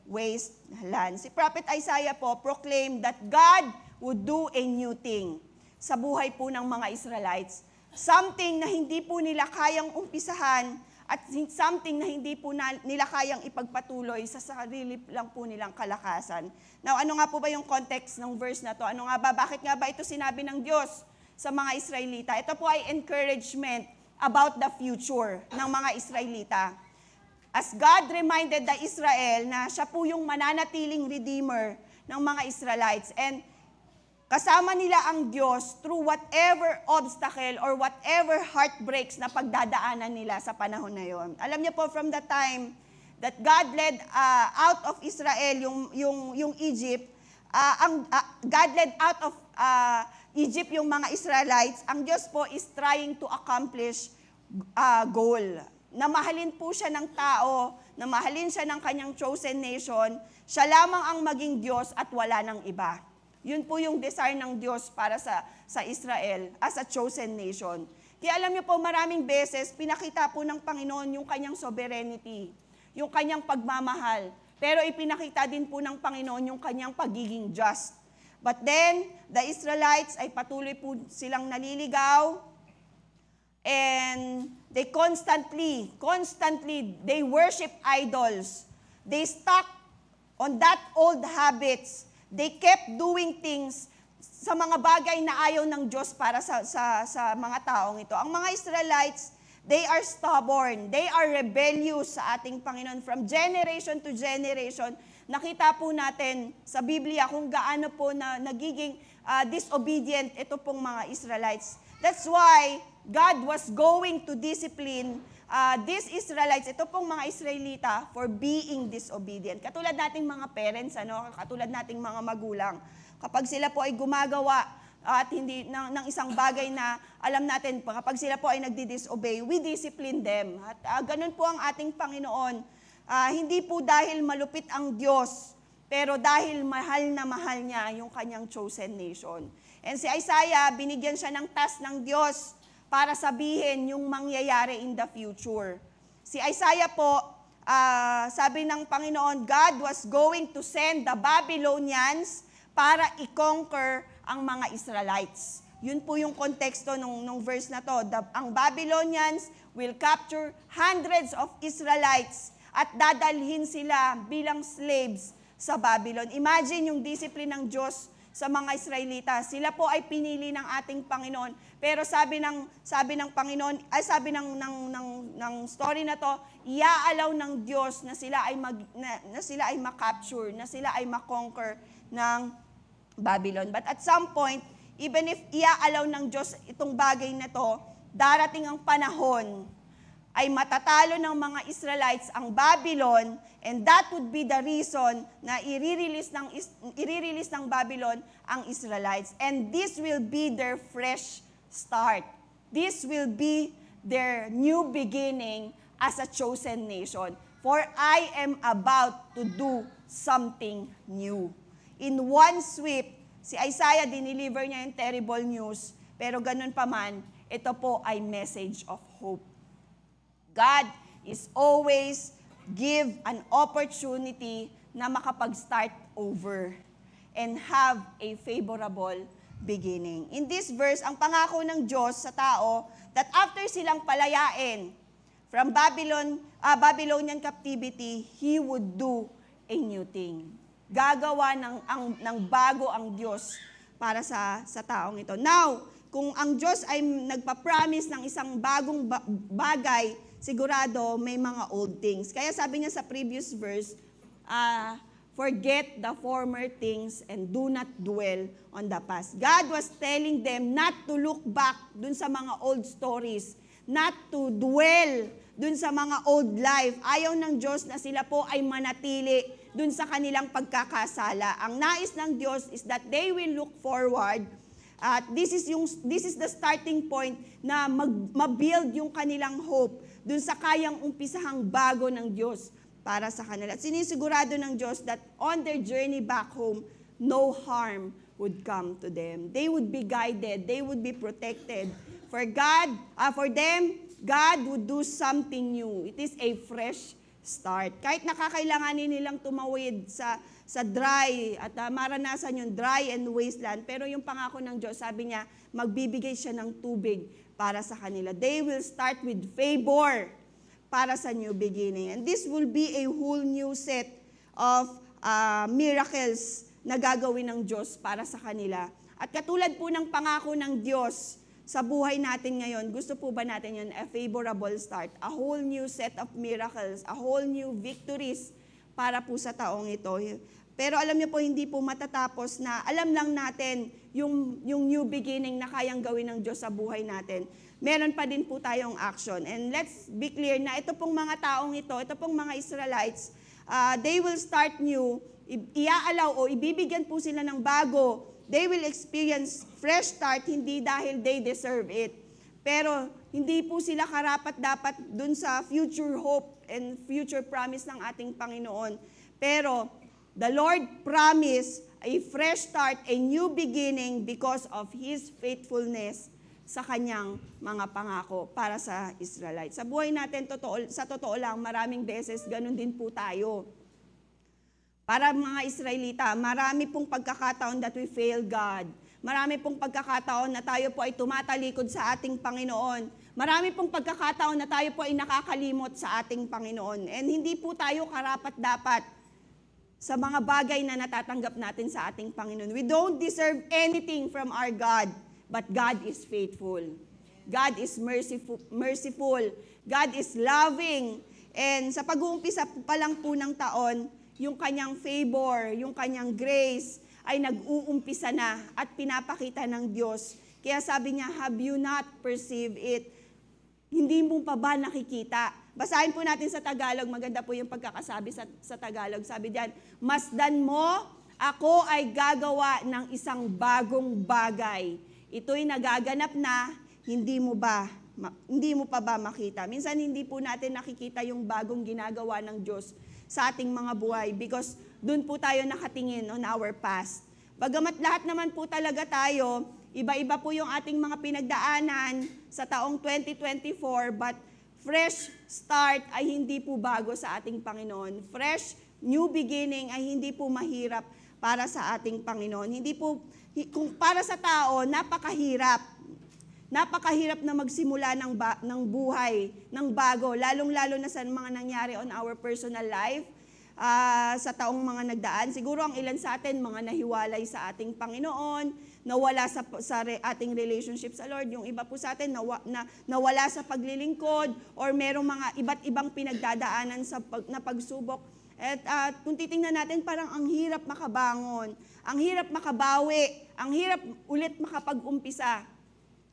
wasteland. Si Prophet Isaiah po proclaimed that God would do a new thing sa buhay po ng mga Israelites. Something na hindi po nila kayang umpisahan at something na hindi po nila kayang ipagpatuloy sa sarili lang po nilang kalakasan. Now, ano nga po ba yung context ng verse na to? Ano nga ba? Bakit nga ba ito sinabi ng Diyos sa mga Israelita? Ito po ay encouragement about the future ng mga Israelita. As God reminded the Israel na siya po yung mananatiling redeemer ng mga Israelites. And kasama nila ang Diyos through whatever obstacle or whatever heartbreaks na pagdadaanan nila sa panahon na yon. Alam niyo po, from the time that God led out of Israel, yung Egypt, God led out of Egypt yung mga Israelites, ang Diyos po is trying to accomplish goal. Namahalin po siya ng tao, namahalin siya ng kanyang chosen nation, siya lamang ang maging Diyos at wala ng iba. Yun po yung desire ng Diyos para sa Israel as a chosen nation. Kaya alam niyo po, maraming beses, pinakita po ng Panginoon yung kanyang sovereignty, yung kanyang pagmamahal. Pero ipinakita din po ng Panginoon yung kanyang pagiging just. But then, the Israelites ay patuloy po silang naliligaw, and they constantly, they worship idols. They stuck on that old habits. They kept doing things sa mga bagay na ayaw ng Diyos para sa mga taong ito. Ang mga Israelites, they are stubborn. They are rebellious sa ating Panginoon. From generation to generation, nakita po natin sa Biblia kung gaano po na nagiging disobedient ito pong mga Israelites. That's why God was going to discipline these Israelites, ito pong mga Israelita, for being disobedient. Katulad nating mga parents, katulad nating mga magulang. Kapag sila po ay gumagawa at hindi ng isang bagay na alam natin, kapag sila po ay nagdi-disobey, we discipline them. At ganun po ang ating Panginoon. Hindi po dahil malupit ang Diyos, pero dahil mahal na mahal niya yung kanyang chosen nation. And si Isaiah, binigyan siya ng task ng Diyos para sabihin yung mangyayari in the future. Si Isaiah po, sabi ng Panginoon, God was going to send the Babylonians para i-conquer ang mga Israelites. Yun po yung konteksto nung verse na to. Ang Babylonians will capture hundreds of Israelites at dadalhin sila bilang slaves sa Babylon. Imagine yung discipline ng Diyos sa mga Israelita. Sila po ay pinili ng ating Panginoon. Pero sabi ng Panginoon, sabi ng story na to, iaalaw ng Diyos na sila ay ma-capture, na sila ay ma-conquer ng Babylon. But at some point, even if iaalaw ng Diyos itong bagay na to, darating ang panahon ay matatalo ng mga Israelites ang Babylon, and that would be the reason na i-release ng Babylon ang Israelites. And this will be their fresh start. This will be their new beginning as a chosen nation. For I am about to do something new. In one sweep, si Isaiah, dineliver niya yung terrible news, pero ganun pa man, ito po ay message of hope. God is always give an opportunity na makapag-start over and have a favorable beginning. In this verse, ang pangako ng Diyos sa tao that after silang palayain from Babylonian captivity, He would do a new thing. Gagawa ng bago ang Diyos para sa taong ito. Now, kung ang Diyos ay nagpa-promise ng isang bagong bagay, sigurado may mga old things. Kaya sabi niya sa previous verse, forget the former things and do not dwell on the past. God was telling them not to look back dun sa mga old stories, not to dwell dun sa mga old life. Ayaw ng Diyos na sila po ay manatili dun sa kanilang pagkakasala. Ang nais ng Diyos is that they will look forward. This is the starting point na ma-build yung kanilang hope dun sa kayang umpisahang bago ng Diyos para sa kanila. At sinisigurado ng Diyos that on their journey back home, no harm would come to them. They would be guided. They would be protected. For them, God would do something new. It is a fresh start. Kahit nakakailanganin nilang tumawid sa dry at maranasan yung dry and wasteland, pero yung pangako ng Diyos, sabi niya, magbibigay siya ng tubig para sa kanila. They will start with favor para sa new beginning. And this will be a whole new set of miracles na gagawin ng Diyos para sa kanila. At katulad po ng pangako ng Diyos sa buhay natin ngayon, gusto po ba natin yun? A favorable start, a whole new set of miracles, a whole new victories para po sa taong ito. Pero alam niyo po, hindi po matatapos na alam lang natin yung new beginning na kayang gawin ng Diyos sa buhay natin. Meron pa din po tayong action. And let's be clear na ito pong mga taong ito pong mga Israelites, they will start new, iaalaw o ibibigyan po sila ng bago. They will experience fresh start, hindi dahil they deserve it. Pero hindi po sila karapat-dapat dun sa future hope and future promise ng ating Panginoon. Pero the Lord promised a fresh start, a new beginning because of His faithfulness sa Kanyang mga pangako para sa Israelites. Sa buhay natin, sa totoo lang, maraming beses ganun din po tayo. Para mga Israelita, marami pong pagkakataon that we fail God. Marami pong pagkakataon na tayo po ay tumatalikod sa ating Panginoon. Marami pong pagkakataon na tayo po ay nakakalimot sa ating Panginoon. And hindi po tayo karapat-dapat sa mga bagay na natatanggap natin sa ating Panginoon. We don't deserve anything from our God, but God is faithful. God is merciful. God is loving. And sa pag-uumpisa pa lang po ng taon, yung kanyang favor, yung kanyang grace ay nag-uumpisa na at pinapakita ng Diyos. Kaya sabi niya, have you not perceived it? Hindi mo pa ba nakikita? Basahin po natin sa Tagalog, maganda po yung pagkakasabi sa Tagalog. Sabi diyan, masdan mo, ako ay gagawa ng isang bagong bagay. Ito'y nagaganap na, hindi mo pa ba makita? Minsan hindi po natin nakikita yung bagong ginagawa ng Diyos sa ating mga buhay because doon po tayo nakatingin on our past. Bagamat lahat naman po talaga tayo, iba-iba po yung ating mga pinagdaanan sa taong 2024, but fresh start ay hindi po bago sa ating Panginoon. Fresh new beginning ay hindi po mahirap para sa ating Panginoon. Hindi po, kung para sa tao, napakahirap. Napakahirap na magsimula ng buhay, ng bago, lalong-lalo na sa mga nangyari on our personal life, sa taong mga nagdaan. Siguro ang ilan sa atin, mga nahiwalay sa ating Panginoon, nawala sa ating relationship sa Lord. Yung iba po sa atin, nawala sa paglilingkod, or merong mga iba't ibang pinagdadaanan na pagsubok. At kung titingnan natin, parang ang hirap makabangon, ang hirap makabawi, ang hirap ulit makapag-umpisa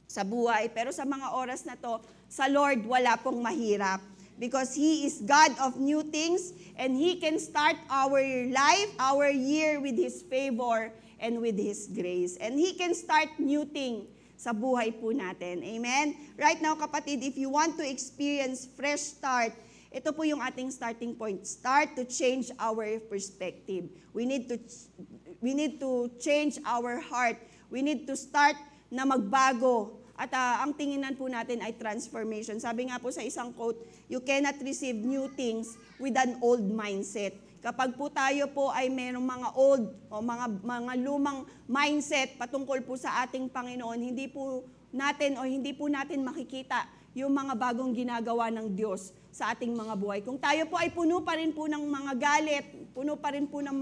sa buhay. Pero sa mga oras na to, sa Lord wala pong mahirap. Because He is God of new things and He can start our life, our year with His favor and with His grace. And He can start new thing sa buhay po natin. Amen? Right now, kapatid, if you want to experience fresh start, ito po yung ating starting point. Start to change our perspective. We need to change our heart. We need to start na magbago at ang tinginan po natin ay transformation. Sabi nga po sa isang quote, you cannot receive new things with an old mindset. Kapag po tayo po ay mayroong mga old o mga lumang mindset patungkol po sa ating Panginoon, hindi po natin makikita yung mga bagong ginagawa ng Diyos sa ating mga buhay. Kung tayo po ay puno pa rin po ng mga galit, puno pa rin po ng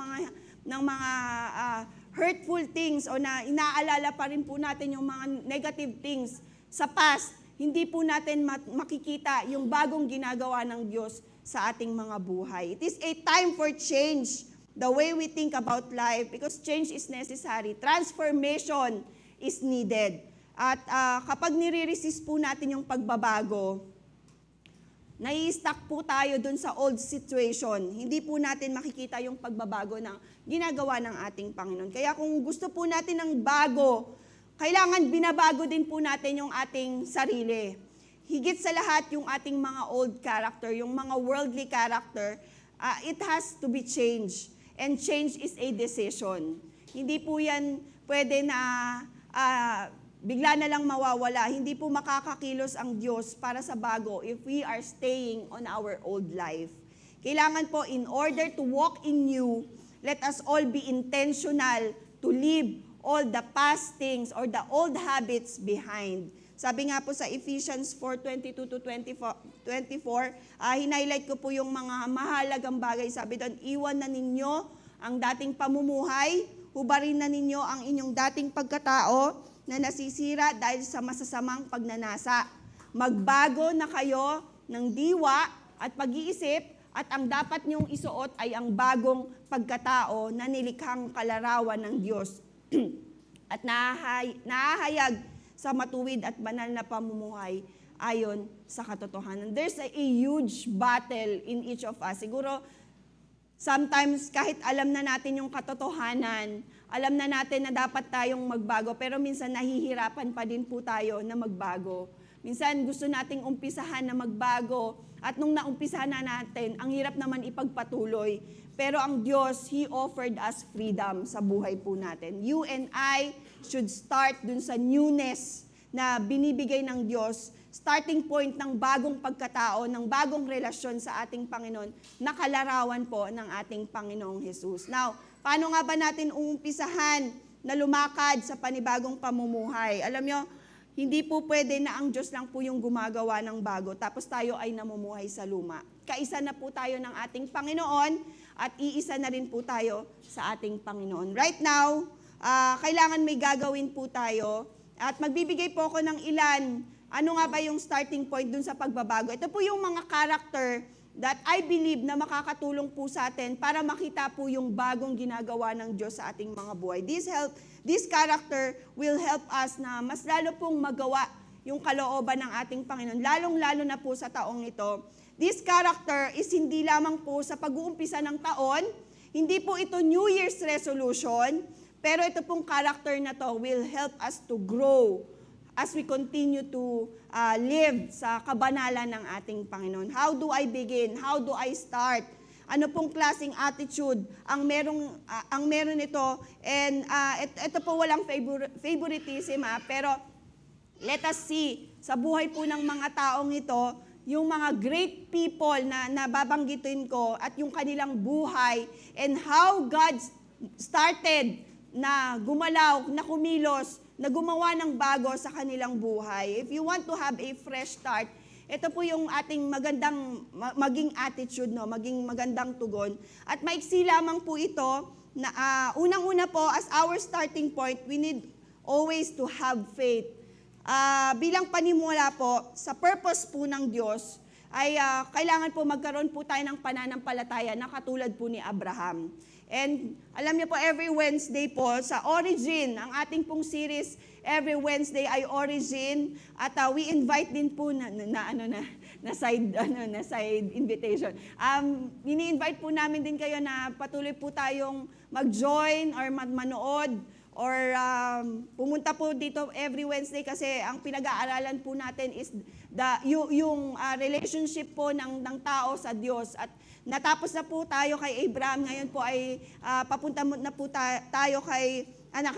mga hurtful things o na inaalala pa rin po natin yung mga negative things sa past, hindi po natin makikita yung bagong ginagawa ng Diyos sa ating mga buhay. It is a time for change, the way we think about life, because change is necessary. Transformation is needed. At kapag nire-resist po natin yung pagbabago, nai-stuck po tayo dun sa old situation. Hindi po natin makikita yung pagbabago na ginagawa ng ating Panginoon. Kaya kung gusto po natin ng bago, kailangan binabago din po natin yung ating sarili. Higit sa lahat yung ating mga old character, yung mga worldly character, it has to be changed. And change is a decision. Hindi po yan pwede na bigla na lang mawawala. Hindi po makakakilos ang Diyos para sa bago if we are staying on our old life. Kailangan po, in order to walk in new, let us all be intentional to leave all the past things or the old habits behind. Sabi nga po sa Ephesians 4:22-24, hinighlight ko po yung mga mahalagang bagay. Sabi doon, iwan na ninyo ang dating pamumuhay, hubarin na ninyo ang inyong dating pagkatao, na nasisira dahil sa masasamang pagnanasa. Magbago na kayo ng diwa at pag-iisip at ang dapat niyong isuot ay ang bagong pagkatao na nilikhang kalarawan ng Diyos at nahahayag sa matuwid at banal na pamumuhay ayon sa katotohanan. There's a huge battle in each of us. Siguro, sometimes kahit alam na natin yung katotohanan, alam na natin na dapat tayong magbago, pero minsan nahihirapan pa din po tayo na magbago. Minsan gusto nating umpisahan na magbago, at nung naumpisahan na natin, ang hirap naman ipagpatuloy. Pero ang Diyos, He offered us freedom sa buhay po natin. You and I should start dun sa newness na binibigay ng Diyos, starting point ng bagong pagkatao, ng bagong relasyon sa ating Panginoon, na kalarawan po ng ating Panginoong Jesus. Now, paano nga ba natin umpisahan na lumakad sa panibagong pamumuhay? Alam nyo, hindi po pwede na ang Diyos lang po yung gumagawa ng bago, tapos tayo ay namumuhay sa luma. Kaisa na po tayo ng ating Panginoon, at iisa na rin po tayo sa ating Panginoon. Right now, kailangan may gagawin po tayo, at magbibigay po ako ng ilan. Ano nga ba yung starting point dun sa pagbabago? Ito po yung mga character that I believe na makakatulong po sa atin para makita po yung bagong ginagawa ng Diyos sa ating mga buhay. This character will help us na mas lalo pong magawa yung kalooban ng ating Panginoon, lalong-lalo na po sa taong ito. This character is hindi lamang po sa pag-uumpisa ng taon, hindi po ito New Year's resolution, pero ito pong character na to will help us to grow as we continue to live sa kabanalan ng ating Panginoon. How do I begin? How do I start? Ano pong klaseng attitude ang meron ito? And ito po walang favoritism, pero let us see sa buhay po ng mga taong ito, yung mga great people na nababanggitin ko at yung kanilang buhay and how God started na gumalaw, na kumilos, na gumawa ng bago sa kanilang buhay. If you want to have a fresh start, ito po yung ating maging attitude, no? Maging magandang tugon. At maiksi lamang po ito, na unang-una po, as our starting point, we need always to have faith. Bilang panimula po, sa purpose po ng Diyos, ay kailangan po magkaroon po tayo ng pananampalataya na katulad po ni Abraham. And alam niyo po, every Wednesday po, sa Origin, ang ating pong series, every Wednesday ay Origin, at we invite din po na side invitation. Ini-invite po namin din kayo na patuloy po tayong mag-join or manood or pumunta po dito every Wednesday kasi ang pinag-aaralan po natin is yung relationship po ng tao sa Diyos. At natapos na po tayo kay Abraham, ngayon po ay papunta na po tayo kay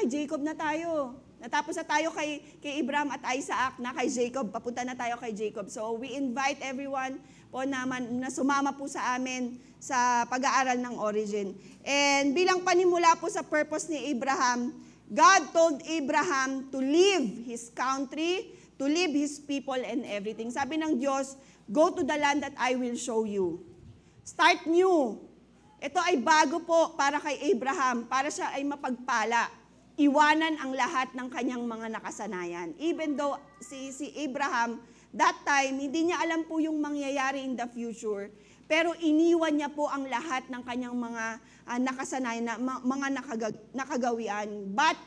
Jacob na tayo. Natapos na tayo kay Abraham at Isaac, na kay Jacob. Papunta na tayo kay Jacob. So we invite everyone po na sumama po sa amin sa pag-aaral ng origin. And bilang panimula po sa purpose ni Abraham, God told Abraham to leave his country, to leave his people and everything. Sabi ng Diyos, go to the land that I will show you. Start new. Ito ay bago po para kay Abraham, para siya ay mapagpala. Iwanan ang lahat ng kanyang mga nakasanayan. Even though si Abraham, that time, hindi niya alam po yung mangyayari in the future, pero iniwan niya po ang lahat ng kanyang mga nakasanayan, mga nakagawian. But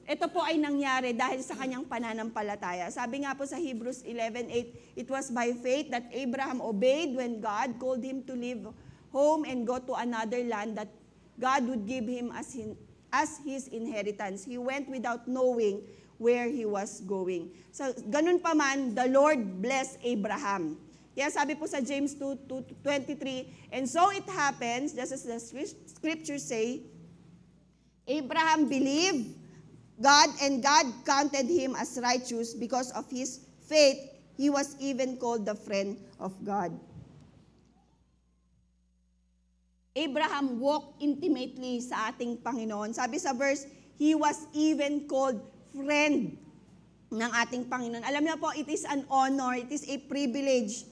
ito po ay nangyari dahil sa kanyang pananampalataya. Sabi nga po sa Hebrews 11:8, it was by faith that Abraham obeyed when God called him to leave home and go to another land that God would give him as his inheritance. He went without knowing where he was going. So, ganun pa man, the Lord blessed Abraham. Kaya sabi po sa James 2:23, and so it happens, just as the scriptures say, Abraham believed God and God counted him as righteous because of his faith. He was even called the friend of God. Abraham walked intimately sa ating Panginoon. Sabi sa verse, he was even called friend ng ating Panginoon. Alam niyo po, it is an honor, it is a privilege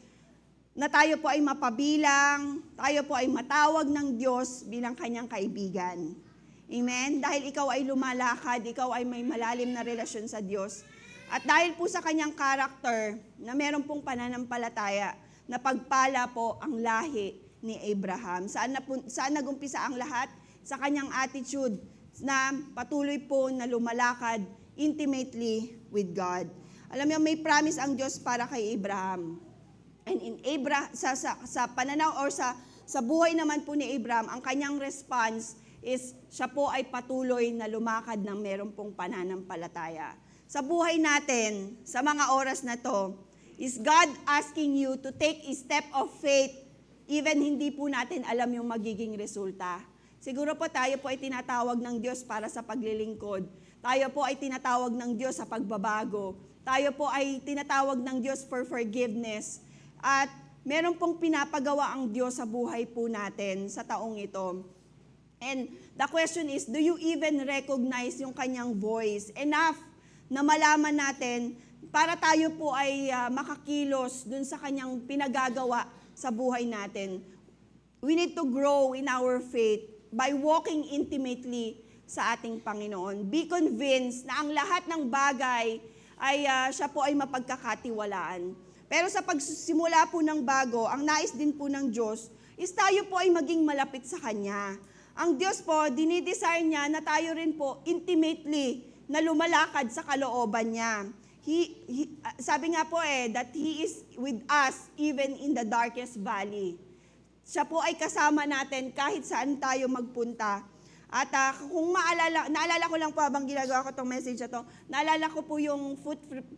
na tayo po ay mapabilang, tayo po ay matawag ng Diyos bilang kanyang kaibigan. Amen? Dahil ikaw ay lumalakad, ikaw ay may malalim na relasyon sa Diyos. At dahil po sa kanyang karakter na meron pong pananampalataya, na pagpala po ang lahi ni Abraham. Saan nagumpisa ang lahat? Sa kanyang attitude na patuloy po na lumalakad intimately with God. Alam niyo, may promise ang Diyos para kay Abraham. And in sa pananaw or sa buhay naman po ni Abraham, ang kanyang response is siya po ay patuloy na lumakad ng meron pong pananampalataya. Sa buhay natin, sa mga oras na to, is God asking you to take a step of faith even hindi po natin alam yung magiging resulta. Siguro po tayo po ay tinatawag ng Diyos para sa paglilingkod. Tayo po ay tinatawag ng Diyos sa pagbabago. Tayo po ay tinatawag ng Diyos for forgiveness. At meron pong pinapagawa ang Diyos sa buhay po natin sa taong ito. And the question is, do you even recognize yung kanyang voice? Enough na malaman natin para tayo po ay makakilos dun sa kanyang pinagagawa sa buhay natin. We need to grow in our faith by walking intimately sa ating Panginoon. Be convinced na ang lahat ng bagay ay siya po ay mapagkakatiwalaan. Pero sa pagsimula po ng bago, ang nais din po ng Diyos is tayo po ay maging malapit sa Kanya. Ang Diyos po, dinidesire niya na tayo rin po intimately na lumalakad sa kalooban niya. Sabi nga po that He is with us even in the darkest valley. Siya po ay kasama natin kahit saan tayo magpunta. At kung naalala ko lang po habang ginagawa ko itong message na to, naalala ko po yung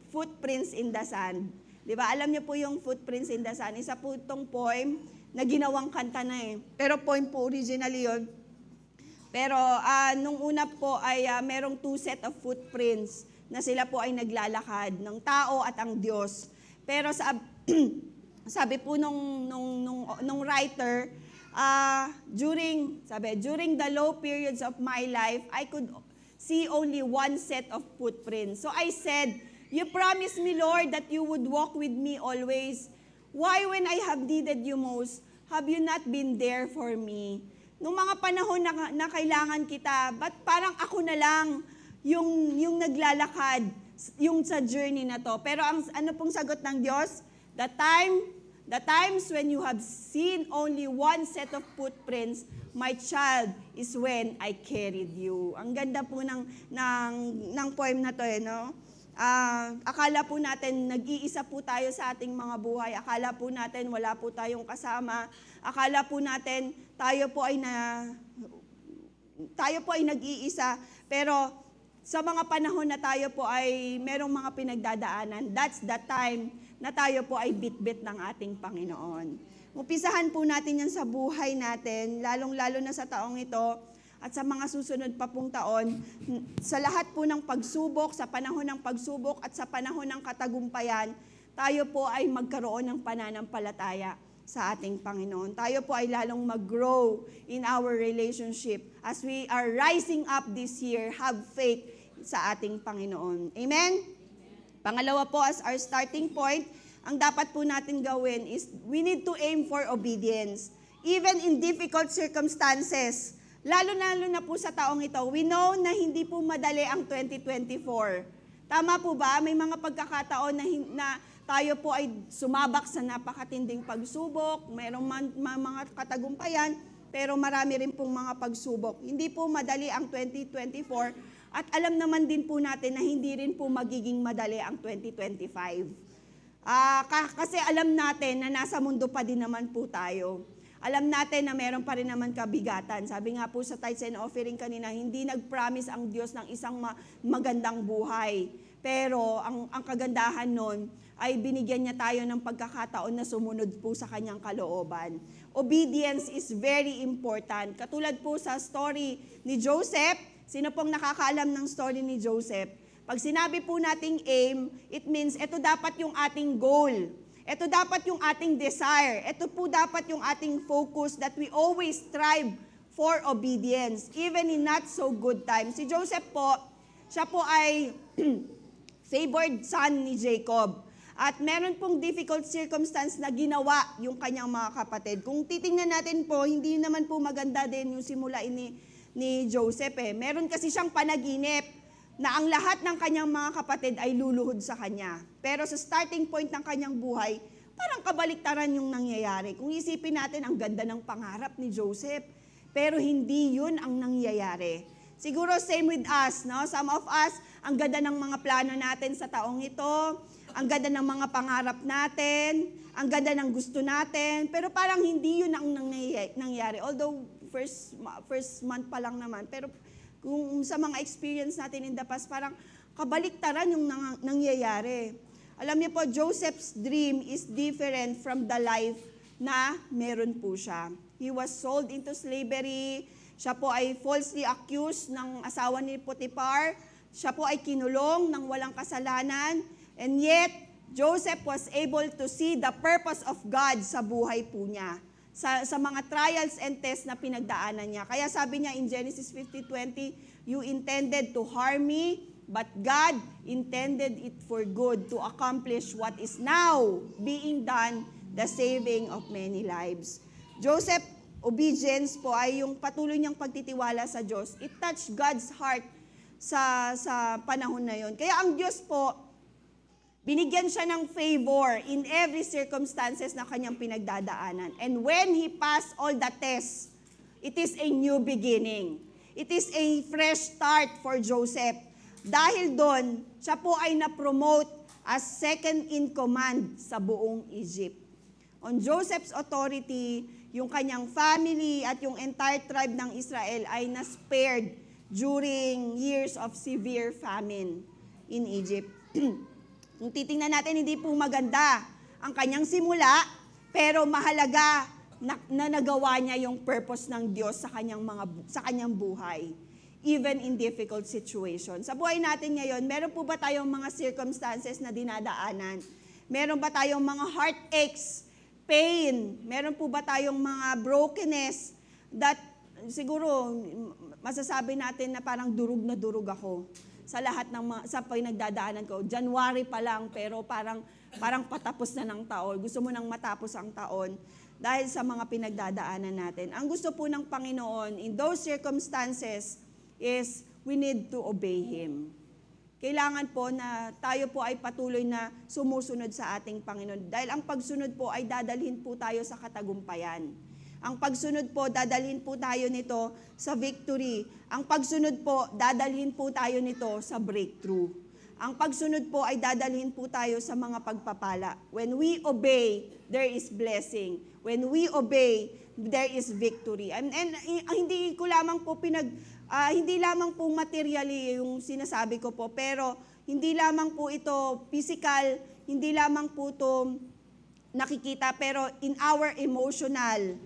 footprints in the sand. Di ba? Alam niyo po yung footprints in the sand. Isa po itong poem na ginawang kanta na Pero poem po originally yun. Pero nung una po ay merong 2 set of footprints na sila po ay naglalakad ng tao at ang Diyos. Pero sabi po nung writer, during the low periods of my life, I could see only 1 set of footprints. So I said, you promised me, Lord, that you would walk with me always. Why when I have needed you most, have you not been there for me? Nung mga panahon na kailangan kita, ba't parang ako na lang yung naglalakad, yung sa journey na to. Pero ano pong sagot ng Diyos? The times when you have seen only 1 set of footprints, my child, is when I carried you. Ang ganda po ng poem na to no? Akala po natin nag-iisa po tayo sa ating mga buhay. Akala po natin wala po tayong kasama. Akala po natin tayo po ay nag-iisa. Pero sa mga panahon na tayo po ay merong mga pinagdadaanan, that's the time na tayo po ay bit-bit ng ating Panginoon. Umpisahan po natin yan sa buhay natin, lalong-lalo na sa taong ito. at sa mga susunod pa pong taon, sa lahat po ng pagsubok, sa panahon ng pagsubok at sa panahon ng katagumpayan, tayo po ay magkaroon ng pananampalataya sa ating Panginoon. Tayo po ay lalong mag-grow in our relationship as we are rising up this year, have faith sa ating Panginoon. Amen? Pangalawa po, as our starting point, ang dapat po natin gawin is we need to aim for obedience. Even in difficult circumstances, lalo-lalo na po sa taong ito, we know na hindi po madali ang 2024. Tama po ba? May mga pagkakataon na tayo po ay sumabak sa napakatinding pagsubok, mayroong mga katagumpayan, pero marami rin pong mga pagsubok. Hindi po madali ang 2024 at alam naman din po natin na hindi rin po magiging madali ang 2025. Kasi alam natin na nasa mundo pa din naman po tayo. Alam natin na meron pa rin naman kabigatan. Sabi nga po sa tithes and offering kanina, hindi nag-promise ang Diyos ng isang magandang buhay. Pero ang kagandahan nun ay binigyan niya tayo ng pagkakataon na sumunod po sa kanyang kalooban. Obedience is very important. Katulad po sa story ni Joseph, sino pong nakakaalam ng story ni Joseph? Pag sinabi po nating aim, it means ito dapat yung ating goal. Ito dapat yung ating desire. Ito po dapat yung ating focus that we always strive for obedience, even in not so good times. Si Joseph po, siya po ay favored son ni Jacob. At meron pong difficult circumstance na ginawa yung kanyang mga kapatid. Kung titingnan natin po, hindi naman po maganda din yung simula ni Joseph. Meron kasi siyang panaginip na ang lahat ng kanyang mga kapatid ay luluhod sa kanya. Pero sa starting point ng kanyang buhay, parang kabaliktaran yung nangyayari. Kung isipin natin, ang ganda ng pangarap ni Joseph, pero hindi yun ang nangyayari. Siguro same with us, no? Some of us, ang ganda ng mga plano natin sa taong ito, ang ganda ng mga pangarap natin, ang ganda ng gusto natin, pero parang hindi yun ang nangyayari. Although first month pa lang naman, pero kung sa mga experience natin in the past, parang kabaliktaran yung nangyayari. Alam niyo po, Joseph's dream is different from the life na meron po siya. He was sold into slavery. Siya po ay falsely accused ng asawa ni Potiphar. Siya po ay kinulong ng walang kasalanan. And yet, Joseph was able to see the purpose of God sa buhay po niya. Sa mga trials and tests na pinagdaanan niya. Kaya sabi niya in Genesis 50:20, you intended to harm me, but God intended it for good to accomplish what is now being done, the saving of many lives. Joseph, obedience po ay yung patuloy niyang pagtitiwala sa Diyos. It touched God's heart sa panahon na yon. Kaya ang Diyos po, binigyan siya ng favor in every circumstances na kanyang pinagdadaanan. And when he passed all the tests, it is a new beginning. It is a fresh start for Joseph. Dahil doon, siya po ay na-promote as second in command sa buong Egypt. On Joseph's authority, yung kanyang family at yung entire tribe ng Israel ay na-spared during years of severe famine in Egypt. Kung titingnan natin, hindi po maganda ang kanyang simula, pero mahalaga na nagawa niya yung purpose ng Diyos sa kanyang buhay, even in difficult situations. Sa buhay natin ngayon, meron po ba tayong mga circumstances na dinadaanan? Meron ba tayong mga heartaches, pain? Meron po ba tayong mga brokenness that siguro masasabi natin na parang durug na durug ako sa lahat ng sa pinagdadaanan ko. January pa lang, pero parang patapos na ng taon. Gusto mo nang matapos ang taon dahil sa mga pinagdadaanan natin. Ang gusto po ng Panginoon in those circumstances is we need to obey Him. Kailangan po na tayo po ay patuloy na sumusunod sa ating Panginoon. Dahil ang pagsunod po ay dadalhin po tayo sa katagumpayan. Ang pagsunod po, dadalhin po tayo nito sa victory. Ang pagsunod po, dadalhin po tayo nito sa breakthrough. Ang pagsunod po ay dadalhin po tayo sa mga pagpapala. When we obey, there is blessing. When we obey, there is victory. And hindi ko lamang po hindi lamang po materially yung sinasabi ko po, pero hindi lamang po ito physical, hindi lamang po ito nakikita, pero in our emotional,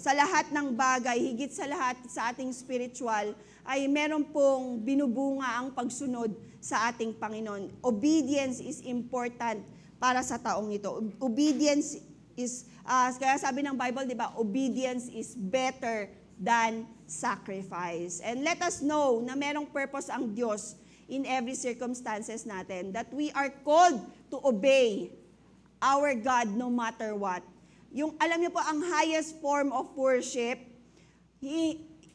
sa lahat ng bagay, higit sa lahat sa ating spiritual, ay meron pong binubunga ang pagsunod sa ating Panginoon. Obedience is important para sa taong ito. Obedience is, kaya sabi ng Bible, di ba, obedience is better than sacrifice. And let us know na merong purpose ang Diyos in every circumstances natin, that we are called to obey our God no matter what. Yung, alam niyo po, ang highest form of worship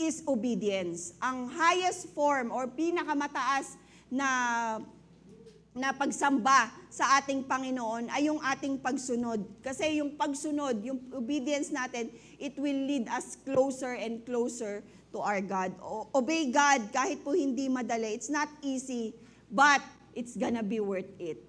is obedience. Ang highest form or pinakamataas na pagsamba sa ating Panginoon ay yung ating pagsunod. Kasi yung pagsunod, yung obedience natin, it will lead us closer and closer to our God. Obey God kahit po hindi madali. It's not easy, but it's gonna be worth it.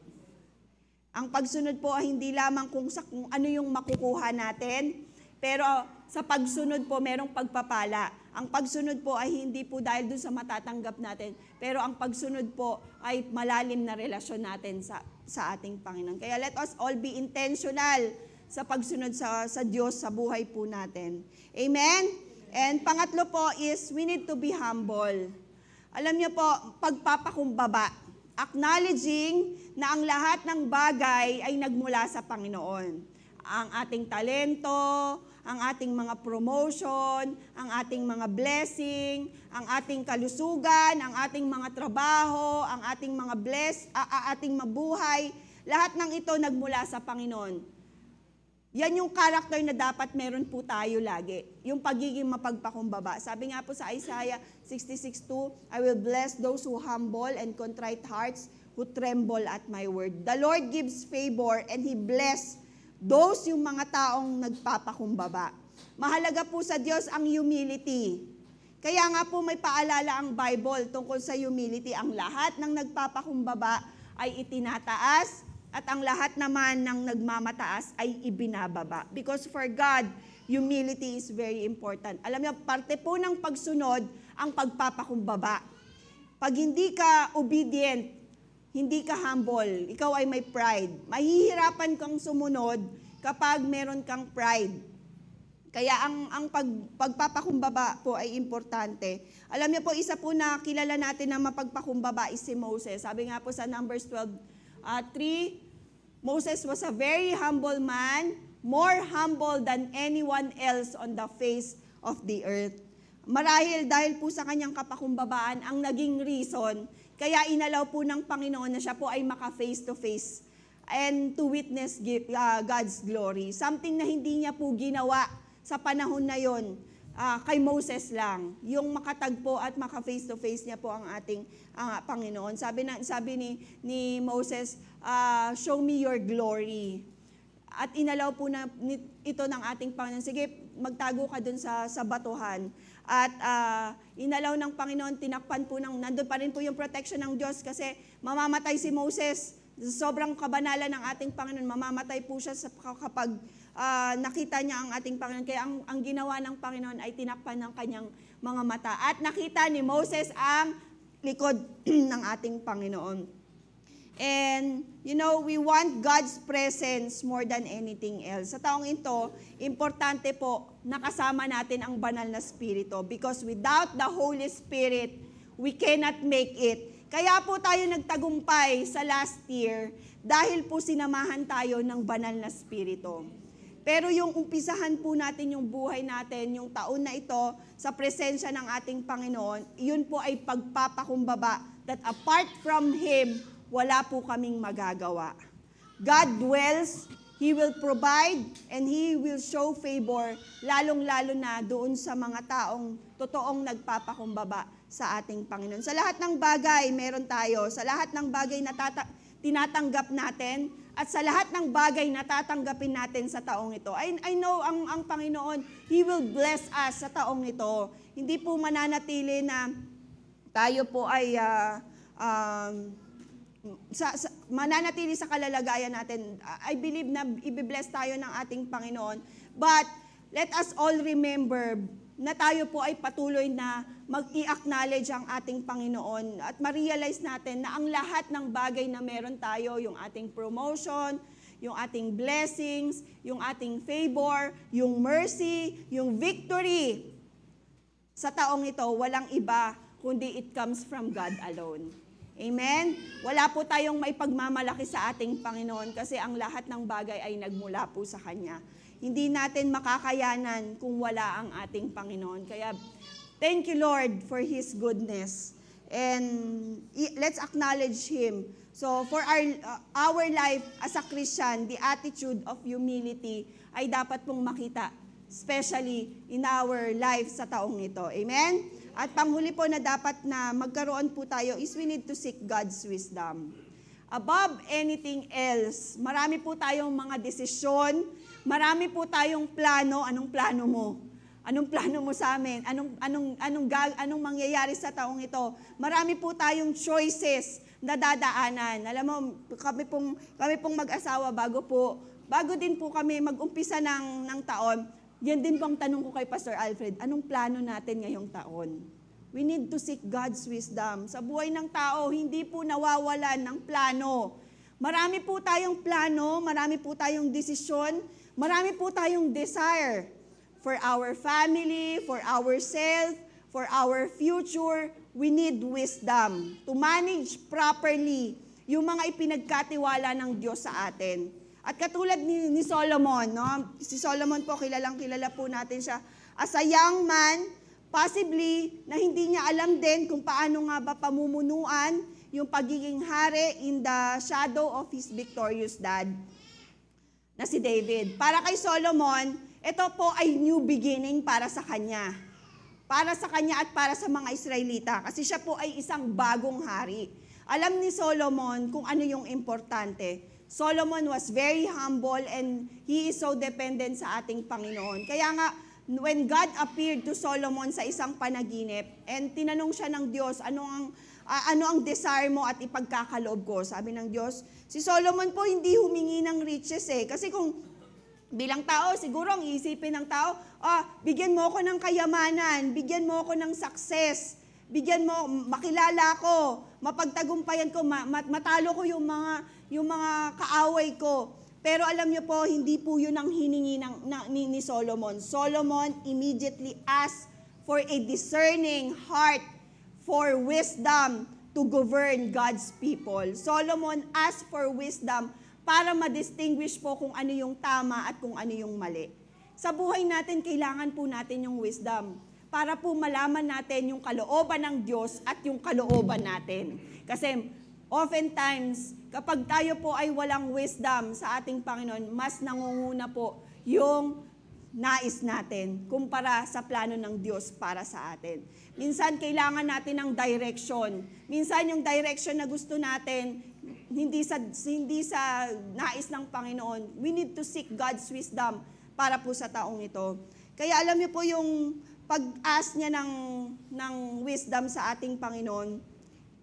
Ang pagsunod po ay hindi lamang kung ano yung makukuha natin, pero sa pagsunod po merong pagpapala. Ang pagsunod po ay hindi po dahil dun sa matatanggap natin, pero ang pagsunod po ay malalim na relasyon natin sa ating Panginoon. Kaya let us all be intentional sa pagsunod sa Diyos sa buhay po natin. Amen? And pangatlo po is we need to be humble. Alam niyo po, pagpapakumbaba. Acknowledging na ang lahat ng bagay ay nagmula sa Panginoon. Ang ating talento, ang ating mga promotion, ang ating mga blessing, ang ating kalusugan, ang ating mga trabaho, ang ating mga ating mabuhay, lahat ng ito nagmula sa Panginoon. Yan yung character na dapat meron po tayo lagi. Yung pagiging mapagpakumbaba. Sabi nga po sa Isaiah 66:2, I will bless those who humble and contrite hearts, who tremble at my word. The Lord gives favor and He bless those yung mga taong nagpapakumbaba. Mahalaga po sa Diyos ang humility. Kaya nga po may paalala ang Bible tungkol sa humility. Ang lahat ng nagpapakumbaba ay itinataas at ang lahat naman ng nagmamataas ay ibinababa. Because for God, humility is very important. Alam niyo, parte po ng pagsunod ang pagpapakumbaba. Pag hindi ka obedient, hindi ka humble, ikaw ay may pride. Mahihirapan kang sumunod kapag meron kang pride. Kaya ang pagpapakumbaba po ay importante. Alam niyo po, isa po na kilala natin na mapagpakumbaba is si Moses. Sabi nga po sa Numbers 12:3, Moses was a very humble man, more humble than anyone else on the face of the earth. Marahil dahil po sa kanyang kapakumbabaan ang naging reason kaya inalaw po ng Panginoon na siya po ay maka-face to face and to witness God's glory. Something na hindi niya po ginawa sa panahon na yon kay Moses lang. Yung makatagpo at maka-face to face niya po ang ating Panginoon. Sabi ni Moses, show me your glory. At inalaw po na ito ng ating Panginoon. Sige, magtago ka dun sa batuhan. At inalaw ng Panginoon, tinakpan po nandun pa rin po yung protection ng Diyos kasi mamamatay si Moses. Sobrang kabanalan ng ating Panginoon, mamamatay po siya kapag nakita niya ang ating Panginoon. Kaya ang ginawa ng Panginoon ay tinakpan ng kanyang mga mata. At nakita ni Moses ang likod ng ating Panginoon. And, you know, we want God's presence more than anything else. Sa taong ito, importante po, nakasama natin ang banal na Espiritu. Because without the Holy Spirit, we cannot make it. Kaya po tayo nagtagumpay sa last year dahil po sinamahan tayo ng banal na Espiritu. Pero yung umpisahan po natin yung buhay natin, yung taon na ito, sa presensya ng ating Panginoon, yun po ay pagpapakumbaba that apart from Him, wala po kaming magagawa. God dwells, He will provide, and He will show favor, lalong-lalo na doon sa mga taong totoong nagpapakumbaba sa ating Panginoon. Sa lahat ng bagay, meron tayo. Sa lahat ng bagay na tinatanggap natin, at sa lahat ng bagay na tatanggapin natin sa taong ito. I know ang Panginoon, He will bless us sa taong ito. Hindi po mananatili na tayo po ay mananatili sa kalalagayan natin. I believe na i-bless tayo ng ating Panginoon. But let us all remember na tayo po ay patuloy na mag-i-acknowledge ang ating Panginoon at ma-realize natin na ang lahat ng bagay na meron tayo, yung ating promotion, yung ating blessings, yung ating favor, yung mercy, yung victory sa taong ito, walang iba kundi it comes from God alone. Amen? Wala po tayong maipagmamalaki sa ating Panginoon kasi ang lahat ng bagay ay nagmula po sa Kanya. Hindi natin makakayanan kung wala ang ating Panginoon. Kaya, thank you, Lord, for His goodness. And let's acknowledge Him. So, for our life as a Christian, the attitude of humility ay dapat pong makita, especially in our life sa taong ito. Amen? At panghuli po na dapat na magkaroon po tayo is we need to seek God's wisdom. Above anything else, marami po tayong mga desisyon, marami po tayong plano. Anong plano mo? Anong plano mo sa amin? Anong mangyayari sa taong ito? Marami po tayong choices na dadaanan. Alam mo, kami pong mag-asawa bago din po kami mag-umpisa ng taon, yan din pong tanong ko kay Pastor Alfred, anong plano natin ngayong taon? We need to seek God's wisdom. Sa buhay ng tao, hindi po nawawalan ng plano. Marami po tayong plano, marami po tayong desisyon, marami po tayong desire for our family, for ourselves, for our future. We need wisdom to manage properly yung mga ipinagkatiwala ng Diyos sa atin. At katulad ni Solomon, no? Si Solomon po, kilala po natin siya. As a young man, possibly na hindi niya alam din kung paano nga ba pamumunuan yung pagiging hari in the shadow of his victorious dad, na si David. Para kay Solomon, ito po ay new beginning para sa kanya. Para sa kanya at para sa mga Israelita. Kasi siya po ay isang bagong hari. Alam ni Solomon kung ano yung importante. Solomon was very humble and he is so dependent sa ating Panginoon. Kaya nga, when God appeared to Solomon sa isang panaginip and tinanong siya ng Diyos, ano ang desire mo at ipagkakaloob ko? Sabi ng Diyos, si Solomon po hindi humingi ng riches Kasi kung bilang tao, siguro ang iisipin ng tao, bigyan mo ako ng kayamanan, bigyan mo ako ng success, bigyan mo, makilala ko, mapagtagumpayan ko, matalo ko yung mga kaaway ko. Pero alam niyo po, hindi po yun ang hiningi ni Solomon. Solomon immediately asked for a discerning heart for wisdom to govern God's people. Solomon asked for wisdom para ma-distinguish po kung ano yung tama at kung ano yung mali. Sa buhay natin, kailangan po natin yung wisdom para po malaman natin yung kalooban ng Diyos at yung kalooban natin. Kasi oftentimes, kapag tayo po ay walang wisdom sa ating Panginoon, mas nangunguna po yung nais natin kumpara sa plano ng Diyos para sa atin. Minsan, kailangan natin ng direction. Minsan, yung direction na gusto natin, hindi sa nais ng Panginoon. We need to seek God's wisdom para po sa taong ito. Kaya alam niyo po yung pag-ask niya ng wisdom sa ating Panginoon,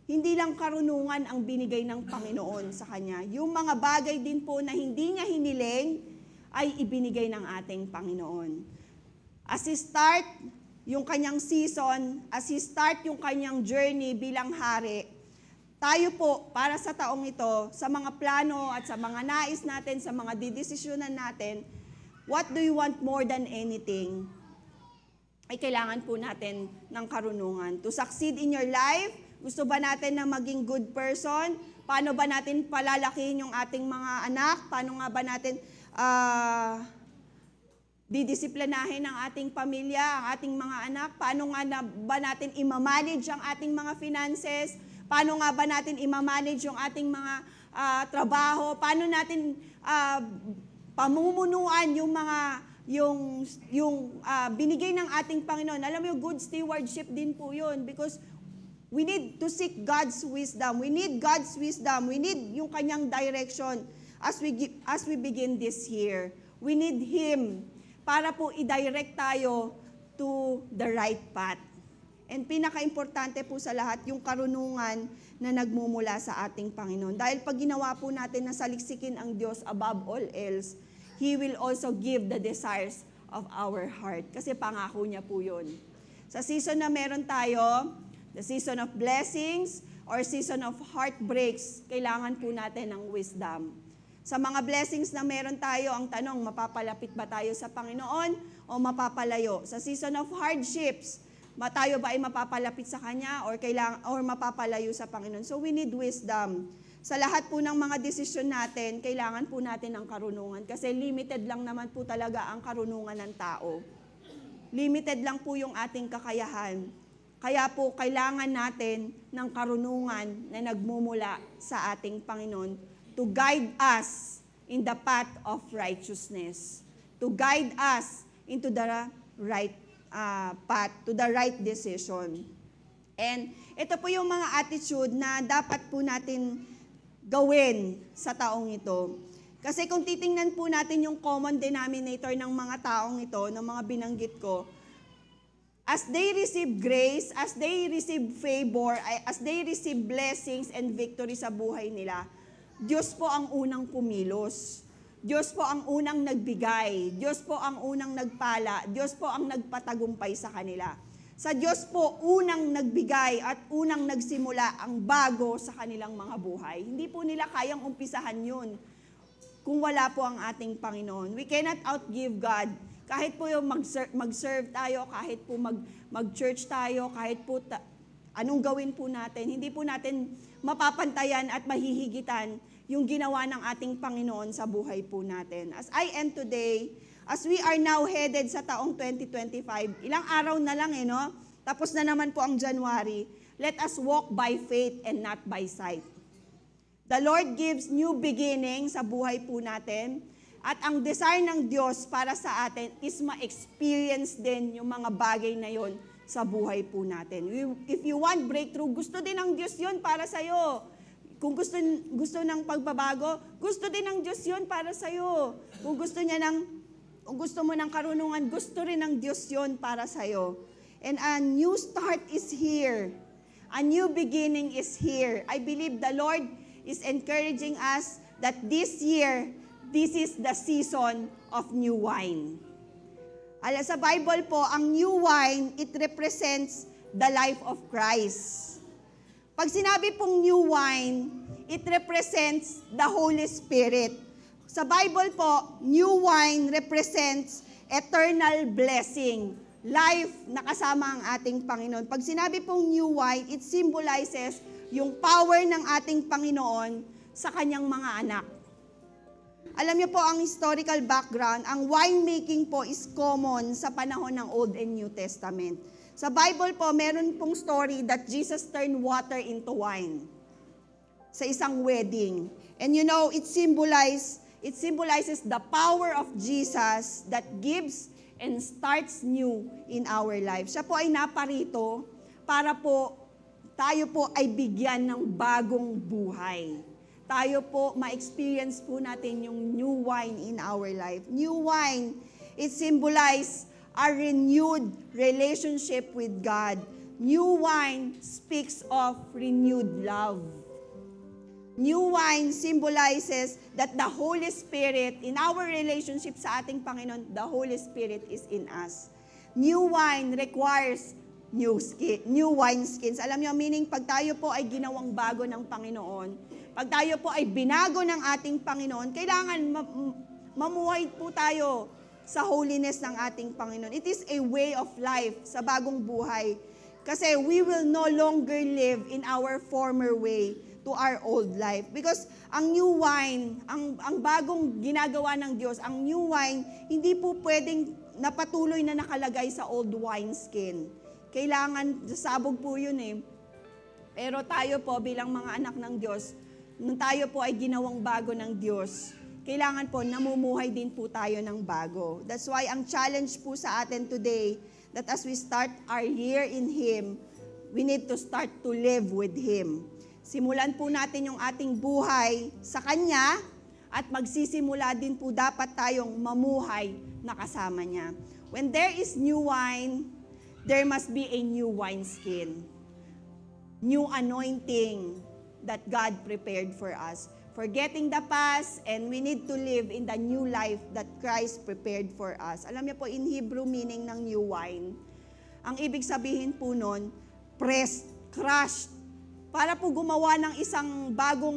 hindi lang karunungan ang binigay ng Panginoon sa kanya. Yung mga bagay din po na hindi niya hiniling, ay ibinigay ng ating Panginoon. As he start yung kanyang season, as he start yung kanyang journey bilang hari, tayo po, para sa taong ito, sa mga plano at sa mga nais natin, sa mga didesisyonan natin, what do you want more than anything? Ay kailangan po natin ng karunungan. To succeed in your life, gusto ba natin na maging good person? Paano ba natin palalakihin yung ating mga anak? Paano nga ba natin didisiplinahin ang ating pamilya, ang ating mga anak? Paano nga ba natin i-manage ang ating mga finances? Paano nga ba natin i-manage yung ating mga trabaho? Paano natin pamumunuan yung binigay ng ating Panginoon? Alam mo, yung good stewardship din po yun because we need to seek God's wisdom. We need God's wisdom. We need yung kanyang direction as we begin this year. We need Him para po i-direct tayo to the right path. And pinaka-importante po sa lahat, yung karunungan na nagmumula sa ating Panginoon. Dahil pag ginawa po natin na saliksikin ang Diyos above all else, He will also give the desires of our heart. Kasi pangako niya po yun. Sa season na meron tayo, the season of blessings or season of heartbreaks, kailangan po natin ng wisdom. Sa mga blessings na meron tayo, ang tanong, mapapalapit ba tayo sa Panginoon o mapapalayo? Sa season of hardships, tayo ba ay mapapalapit sa Kanya or mapapalayo sa Panginoon? So we need wisdom. Sa lahat po ng mga desisyon natin, kailangan po natin ng karunungan kasi limited lang naman po talaga ang karunungan ng tao. Limited lang po yung ating kakayahan. Kaya po kailangan natin ng karunungan na nagmumula sa ating Panginoon to guide us in the path of righteousness. To guide us into the right path, to the right decision. And ito po yung mga attitude na dapat po natin gawin sa taong ito. Kasi kung titingnan po natin yung common denominator ng mga taong ito, ng mga binanggit ko, as they receive grace, as they receive favor, as they receive blessings and victory sa buhay nila, Diyos po ang unang pumilos. Diyos po ang unang nagbigay. Diyos po ang unang nagpala. Diyos po ang nagpatagumpay sa kanila. Sa Diyos po unang nagbigay at unang nagsimula ang bago sa kanilang mga buhay. Hindi po nila kayang umpisahan yun kung wala po ang ating Panginoon. We cannot outgive God. Kahit po yung mag-serve tayo, kahit po mag-church tayo, kahit po anong gawin po natin, hindi po natin mapapantayan at mahihigitan yung ginawa ng ating Panginoon sa buhay po natin. As I end today, as we are now headed sa taong 2025, ilang araw na lang no? Tapos na naman po ang January. Let us walk by faith and not by sight. The Lord gives new beginning sa buhay po natin. At ang desire ng Diyos para sa atin is ma-experience din yung mga bagay na yon sa buhay po natin. If you want breakthrough, gusto din ng Diyos yon para sa'yo. Kung gusto ng pagbabago, gusto din ng Diyos yon para sa'yo. Kung gusto mo ng karunungan, gusto rin ng Diyos yon para sa'yo. And a new start is here. A new beginning is here. I believe the Lord is encouraging us that this year, this is the season of new wine. Sa Bible po, ang new wine, it represents the life of Christ. Pag sinabi pong new wine, it represents the Holy Spirit. Sa Bible po, new wine represents eternal blessing, life na kasama ang ating Panginoon. Pag sinabi pong new wine, it symbolizes yung power ng ating Panginoon sa kanyang mga anak. Alam niyo po ang historical background, ang winemaking po is common sa panahon ng Old and New Testament. Sa Bible po, meron pong story that Jesus turned water into wine sa isang wedding. And you know, it symbolizes the power of Jesus that gives and starts new in our lives. Siya po ay naparito para po tayo po ay bigyan ng bagong buhay. Tayo po, ma-experience po natin yung new wine in our life. New wine, it symbolizes a renewed relationship with God. New wine speaks of renewed love. New wine symbolizes that the Holy Spirit, in our relationship sa ating Panginoon, the Holy Spirit is in us. New wine requires new wineskins. Alam niyo, meaning pag tayo po ay ginawang bago ng Panginoon, pag tayo po ay binago ng ating Panginoon, kailangan mamuhay po tayo sa holiness ng ating Panginoon. It is a way of life sa bagong buhay. Kasi we will no longer live in our former way to our old life. Because ang new wine, ang bagong ginagawa ng Diyos, ang new wine, hindi po pwedeng napatuloy na nakalagay sa old wineskin. Kailangan, sabog po yun eh. Pero tayo po bilang mga anak ng Diyos, nung tayo po ay ginawang bago ng Diyos, kailangan po namumuhay din po tayo ng bago. That's why ang challenge po sa atin today, that as we start our year in Him, we need to start to live with Him. Simulan po natin yung ating buhay sa Kanya at magsisimula din po dapat tayong mamuhay na kasama Niya. When there is new wine, there must be a new wineskin. New anointing that God prepared for us. Forgetting the past, and we need to live in the new life that Christ prepared for us. Alam niyo po, in Hebrew meaning ng new wine, ang ibig sabihin po nun, pressed, crushed. Para po gumawa ng isang bagong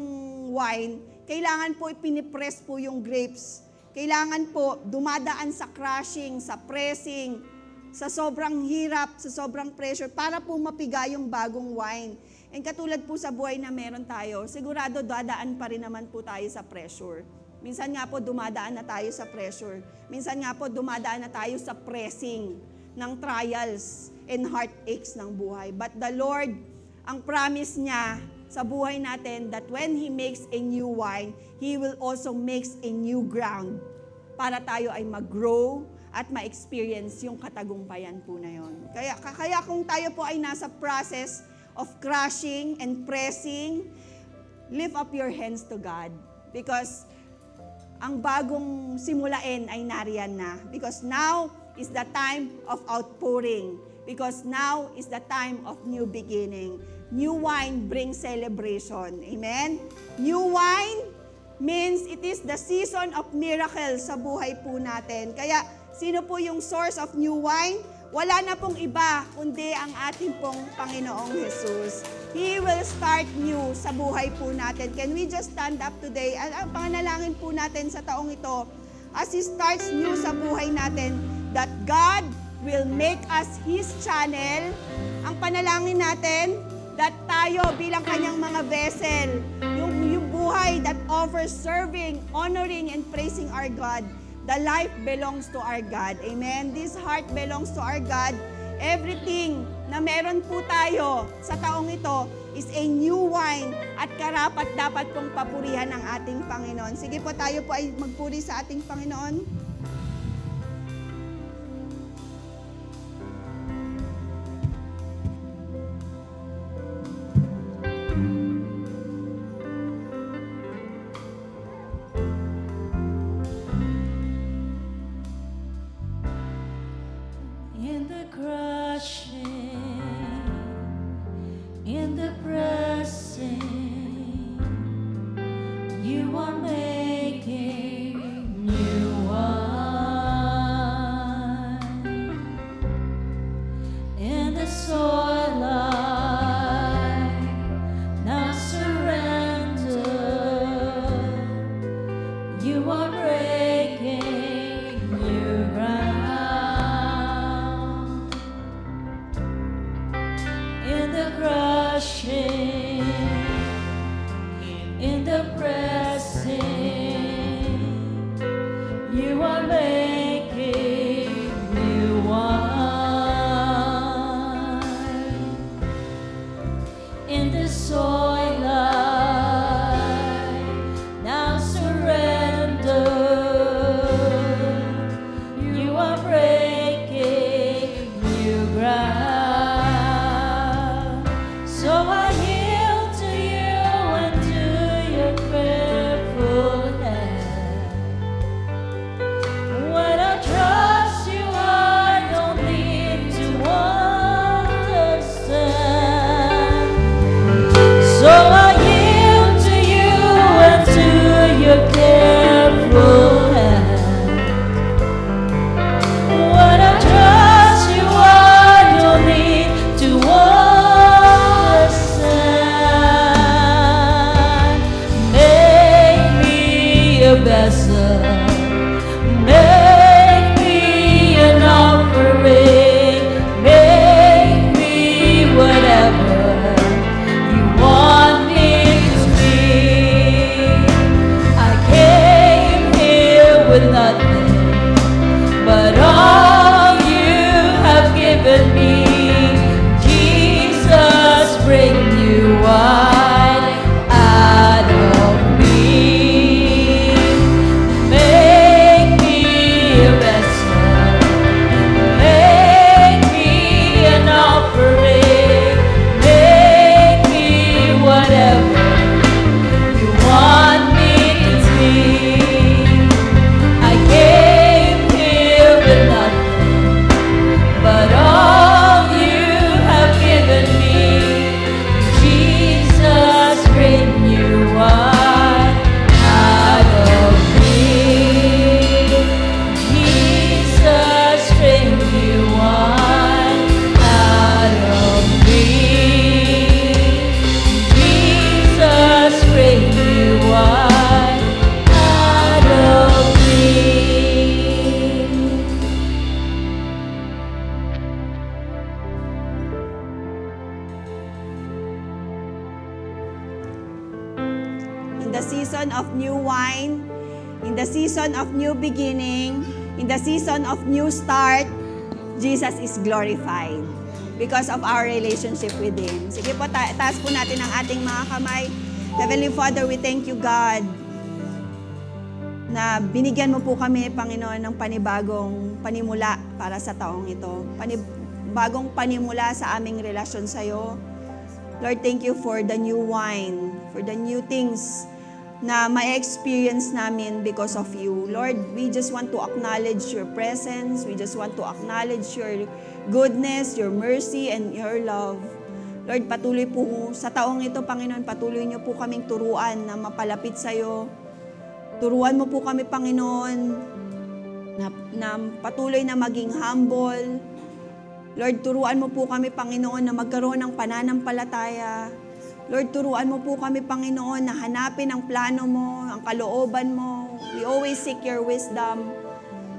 wine, kailangan po ipinipress po yung grapes. Kailangan po dumadaan sa crushing, sa pressing, sa sobrang hirap, sa sobrang pressure, para po mapiga yung bagong wine. And katulad po sa buhay na meron tayo, sigurado dadaan pa rin naman po tayo sa pressure. Minsan nga po dumadaan na tayo sa pressure. Minsan nga po dumadaan na tayo sa pressing ng trials and heartaches ng buhay. But the Lord, ang promise niya sa buhay natin, that when He makes a new wine, He will also makes a new ground para tayo ay mag-grow at ma-experience yung katagumpayan po na yon. Kaya kung tayo po ay nasa process of crushing and pressing, lift up your hands to God, because ang bagong simulain ay nariyan na. Because now is the time of outpouring. Because now is the time of new beginning. New wine brings celebration. Amen? New wine means it is the season of miracles sa buhay po natin. Kaya, sino po yung source of new wine? Wala na pong iba, kundi ang ating pong Panginoong Jesus. He will start new sa buhay po natin. Can we just stand up today? Ang panganalangin po natin sa taong ito, as He starts new sa buhay natin, that God will make us His channel. Ang panalangin natin, that tayo bilang Kanyang mga vessel, yung buhay that offers serving, honoring, and praising our God. The life belongs to our God. Amen? This heart belongs to our God. Everything na meron po tayo sa taong ito is a new wine at karapat dapat pong papurihan ng ating Panginoon. Sige po, tayo po ay magpuri sa ating Panginoon. In the crushing, in the pressing, you are making new wine. In the soil I now surrender, you are breaking new ground. In the crushing, in the pressing, you are making new wine. In the soil I now surrender, you are breaking new ground. So I yield to you and to your prayer. in the season of new wine, in the season of new beginning, in the season of new start, Jesus is glorified because of our relationship with Him. Sige po, taas po natin ang ating mga kamay. Heavenly Father, we thank you, God, na binigyan mo po kami, Panginoon, ng panibagong panimula para sa taong ito. Bagong panimula sa aming relasyon sa iyo. Lord, thank you for the new wine, for the new things na ma-experience namin because of you. Lord, we just want to acknowledge your presence. We just want to acknowledge your goodness, your mercy, and your love. Lord, patuloy po sa taong ito, Panginoon, patuloy niyo po kaming turuan na mapalapit sa iyo. Turuan mo po kami, Panginoon, na patuloy na maging humble. Lord, turuan mo po kami, Panginoon, na magkaroon ng pananampalataya. Lord, turuan mo po kami, Panginoon, na hanapin ang plano mo, ang kalooban mo. We always seek your wisdom.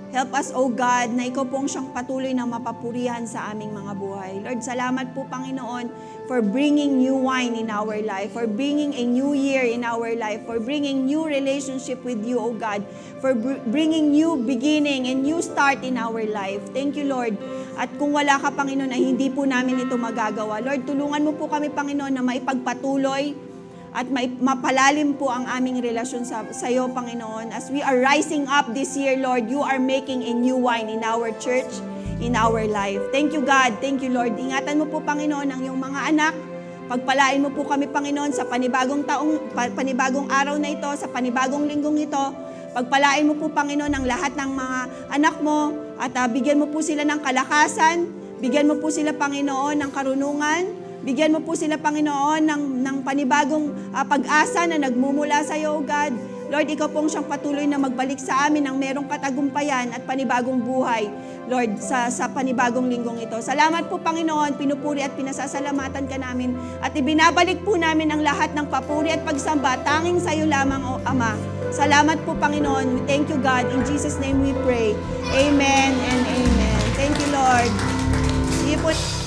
Help us, O God, na ikaw pong siyang patuloy na mapapurihan sa aming mga buhay. Lord, salamat po, Panginoon, for bringing new wine in our life, for bringing a new year in our life, for bringing new relationship with you, O God, for bringing new beginning and new start in our life. Thank you, Lord. At kung wala ka, Panginoon, ay hindi po namin ito magagawa. Lord, tulungan mo po kami, Panginoon, na maipagpatuloy at mapalalim po ang aming relasyon sa iyo, Panginoon. As we are rising up this year, Lord, you are making a new wine in our church, in our life. Thank you, God. Thank you, Lord. Ingatan mo po, Panginoon, ang iyong mga anak. Pagpalain mo po kami, Panginoon, sa panibagong araw na ito, sa panibagong linggong ito. Pagpalain mo po, Panginoon, ang lahat ng mga anak mo at bigyan mo po sila ng kalakasan. Bigyan mo po sila, Panginoon, ng karunungan. Bigyan mo po sila, Panginoon, ng panibagong pag-asa na nagmumula sa iyo, God. Lord, ikaw pong siyang patuloy na magbalik sa amin ng merong katagumpayan at panibagong buhay, Lord, sa panibagong linggong ito. Salamat po, Panginoon, pinupuri at pinasasalamatan ka namin at ibinabalik po namin ang lahat ng papuri at pagsamba tanging sa iyo lamang, O Ama. Salamat po, Panginoon. We thank you, God. In Jesus' name we pray. Amen and amen. Thank you, Lord. See you po.